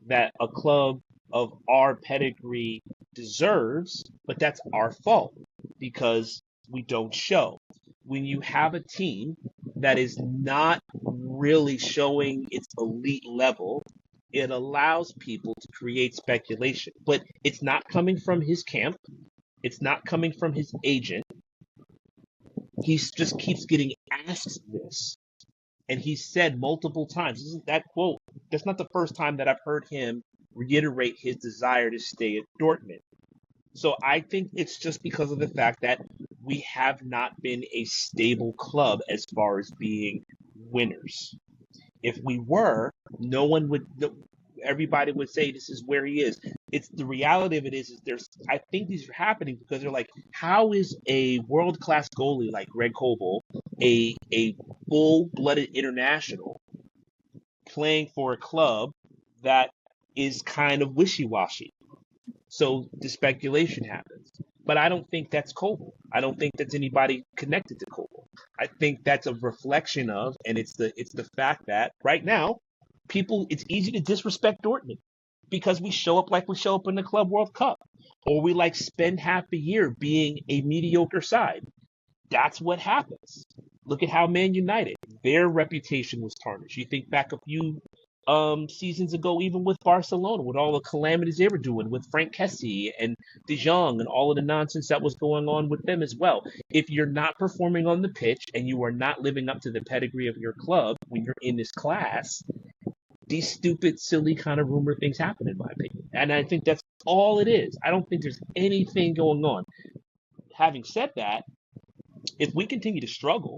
that a club of our pedigree deserves, but that's our fault because we don't show. When you have a team that is not really showing its elite level, it allows people to create speculation. But it's not coming from his camp. It's not coming from his agent. He just keeps getting asked this. And he said multiple times, isn't that quote, that's not the first time that I've heard him reiterate his desire to stay at Dortmund. So I think it's just because of the fact that we have not been a stable club as far as being winners. If we were, everybody would say this is where he is. It's the reality of it is I think these are happening because they're like, how is a world-class goalie like Greg Kobel, a full-blooded international, playing for a club that is kind of wishy-washy? So the speculation happens. But I don't think that's Kobel. I don't think that's anybody connected to Kobel. I think that's a reflection of, and it's the fact that right now, it's easy to disrespect Dortmund because we show up like we show up in the Club World Cup, or we spend half a year being a mediocre side. That's what happens. Look at how Man United, their reputation was tarnished. You think back a few seasons ago, even with Barcelona, with all the calamities they were doing with Frank Kessie and De Jong and all of the nonsense that was going on with them as well. If you're not performing on the pitch and you are not living up to the pedigree of your club when you're in this class, these stupid, silly kind of rumor things happen, in my opinion. And I think that's all it is. I don't think there's anything going on. Having said that, if we continue to struggle,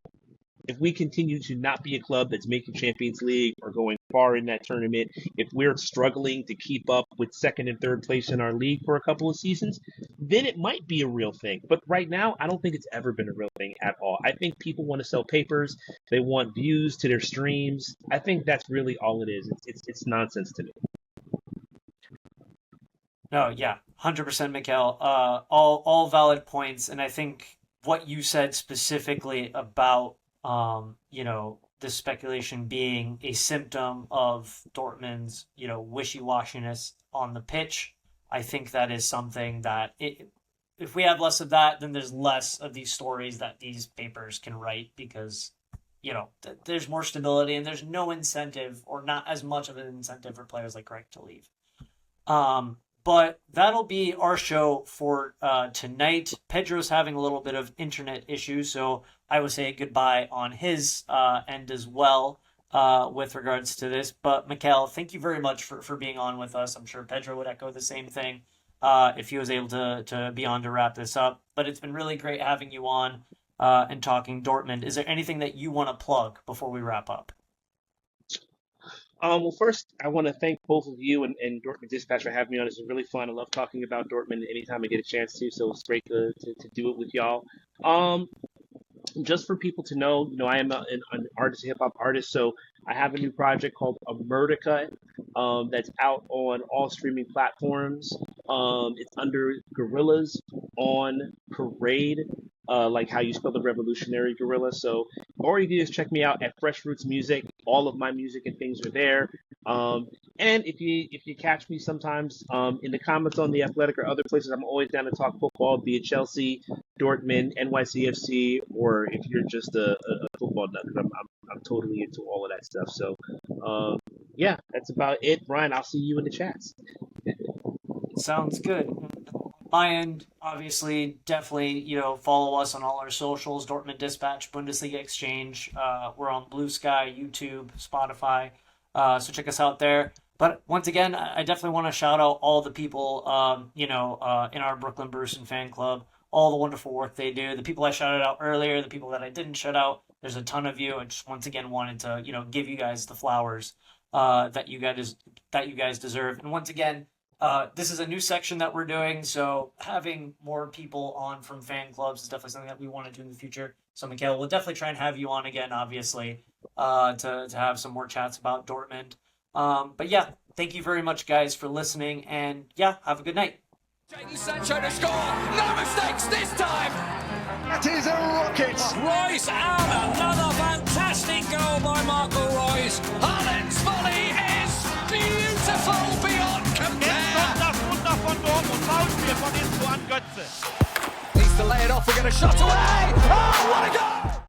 if we continue to not be a club that's making Champions League or going far in that tournament, if we're struggling to keep up with second and third place in our league for a couple of seasons, then it might be a real thing. But right now, I don't think it's ever been a real thing at all. I think people want to sell papers. They want views to their streams. I think that's really all it is. It's nonsense to me. No, yeah, 100% Mikal. All valid points, and I think what you said specifically about the speculation being a symptom of Dortmund's, wishy-washiness on the pitch. I think that is something that if we have less of that, then there's less of these stories that these papers can write because, there's more stability and there's no incentive or not as much of an incentive for players like Greg to leave. But that'll be our show for tonight. Pedro's having a little bit of internet issues, so I would say goodbye on his end as well with regards to this. But Mikal, thank you very much for being on with us. I'm sure Pedro would echo the same thing if he was able to be on to wrap this up. But it's been really great having you on and talking Dortmund. Is there anything that you want to plug before we wrap up? Well, first, I want to thank both of you and Dortmund Dispatch for having me on. It's really fun. I love talking about Dortmund anytime I get a chance to, so it's great to do it with y'all. Just for people to know, I am an artist, a hip-hop artist, so I have a new project called Emertica that's out on all streaming platforms. It's under Gorillas on Parade. like how you spell the revolutionary gorilla. So all you do is check me out at Fresh Roots Music. All of my music and things are there. And if you catch me sometimes in the comments on the Athletic or other places, I'm always down to talk football, be it Chelsea, Dortmund, NYCFC, or if you're just a football nut, because I'm totally into all of that stuff. So yeah, that's about it. Ryan, I'll see you in the chats. Sounds good. My end, obviously, definitely, follow us on all our socials, Dortmund Dispatch, Bundesliga Exchange. We're on Blue Sky, YouTube, Spotify. So check us out there. But once again, I definitely want to shout out all the people, in our Brooklyn Borussen fan club, all the wonderful work they do. The people I shouted out earlier, the people that I didn't shout out, there's a ton of you. I just once again wanted to, give you guys the flowers that you guys deserve. And once again, this is a new section that we're doing, so having more people on from fan clubs is definitely something that we want to do in the future. So, Mikal, we'll definitely try and have you on again, obviously, to have some more chats about Dortmund. But yeah, thank you very much, guys, for listening, and yeah, have a good night. Jadon Sancho to score. No mistakes this time. That is a rocket. Royce out. Another fantastic goal by Marco Royce. Haaland's volley is beautiful beyond Jetzt compare. kommt das Wunder von Dortmund. Foulspiel von Inzo an Götze. Needs to lay it off. We're going to shot away. Oh, what a goal!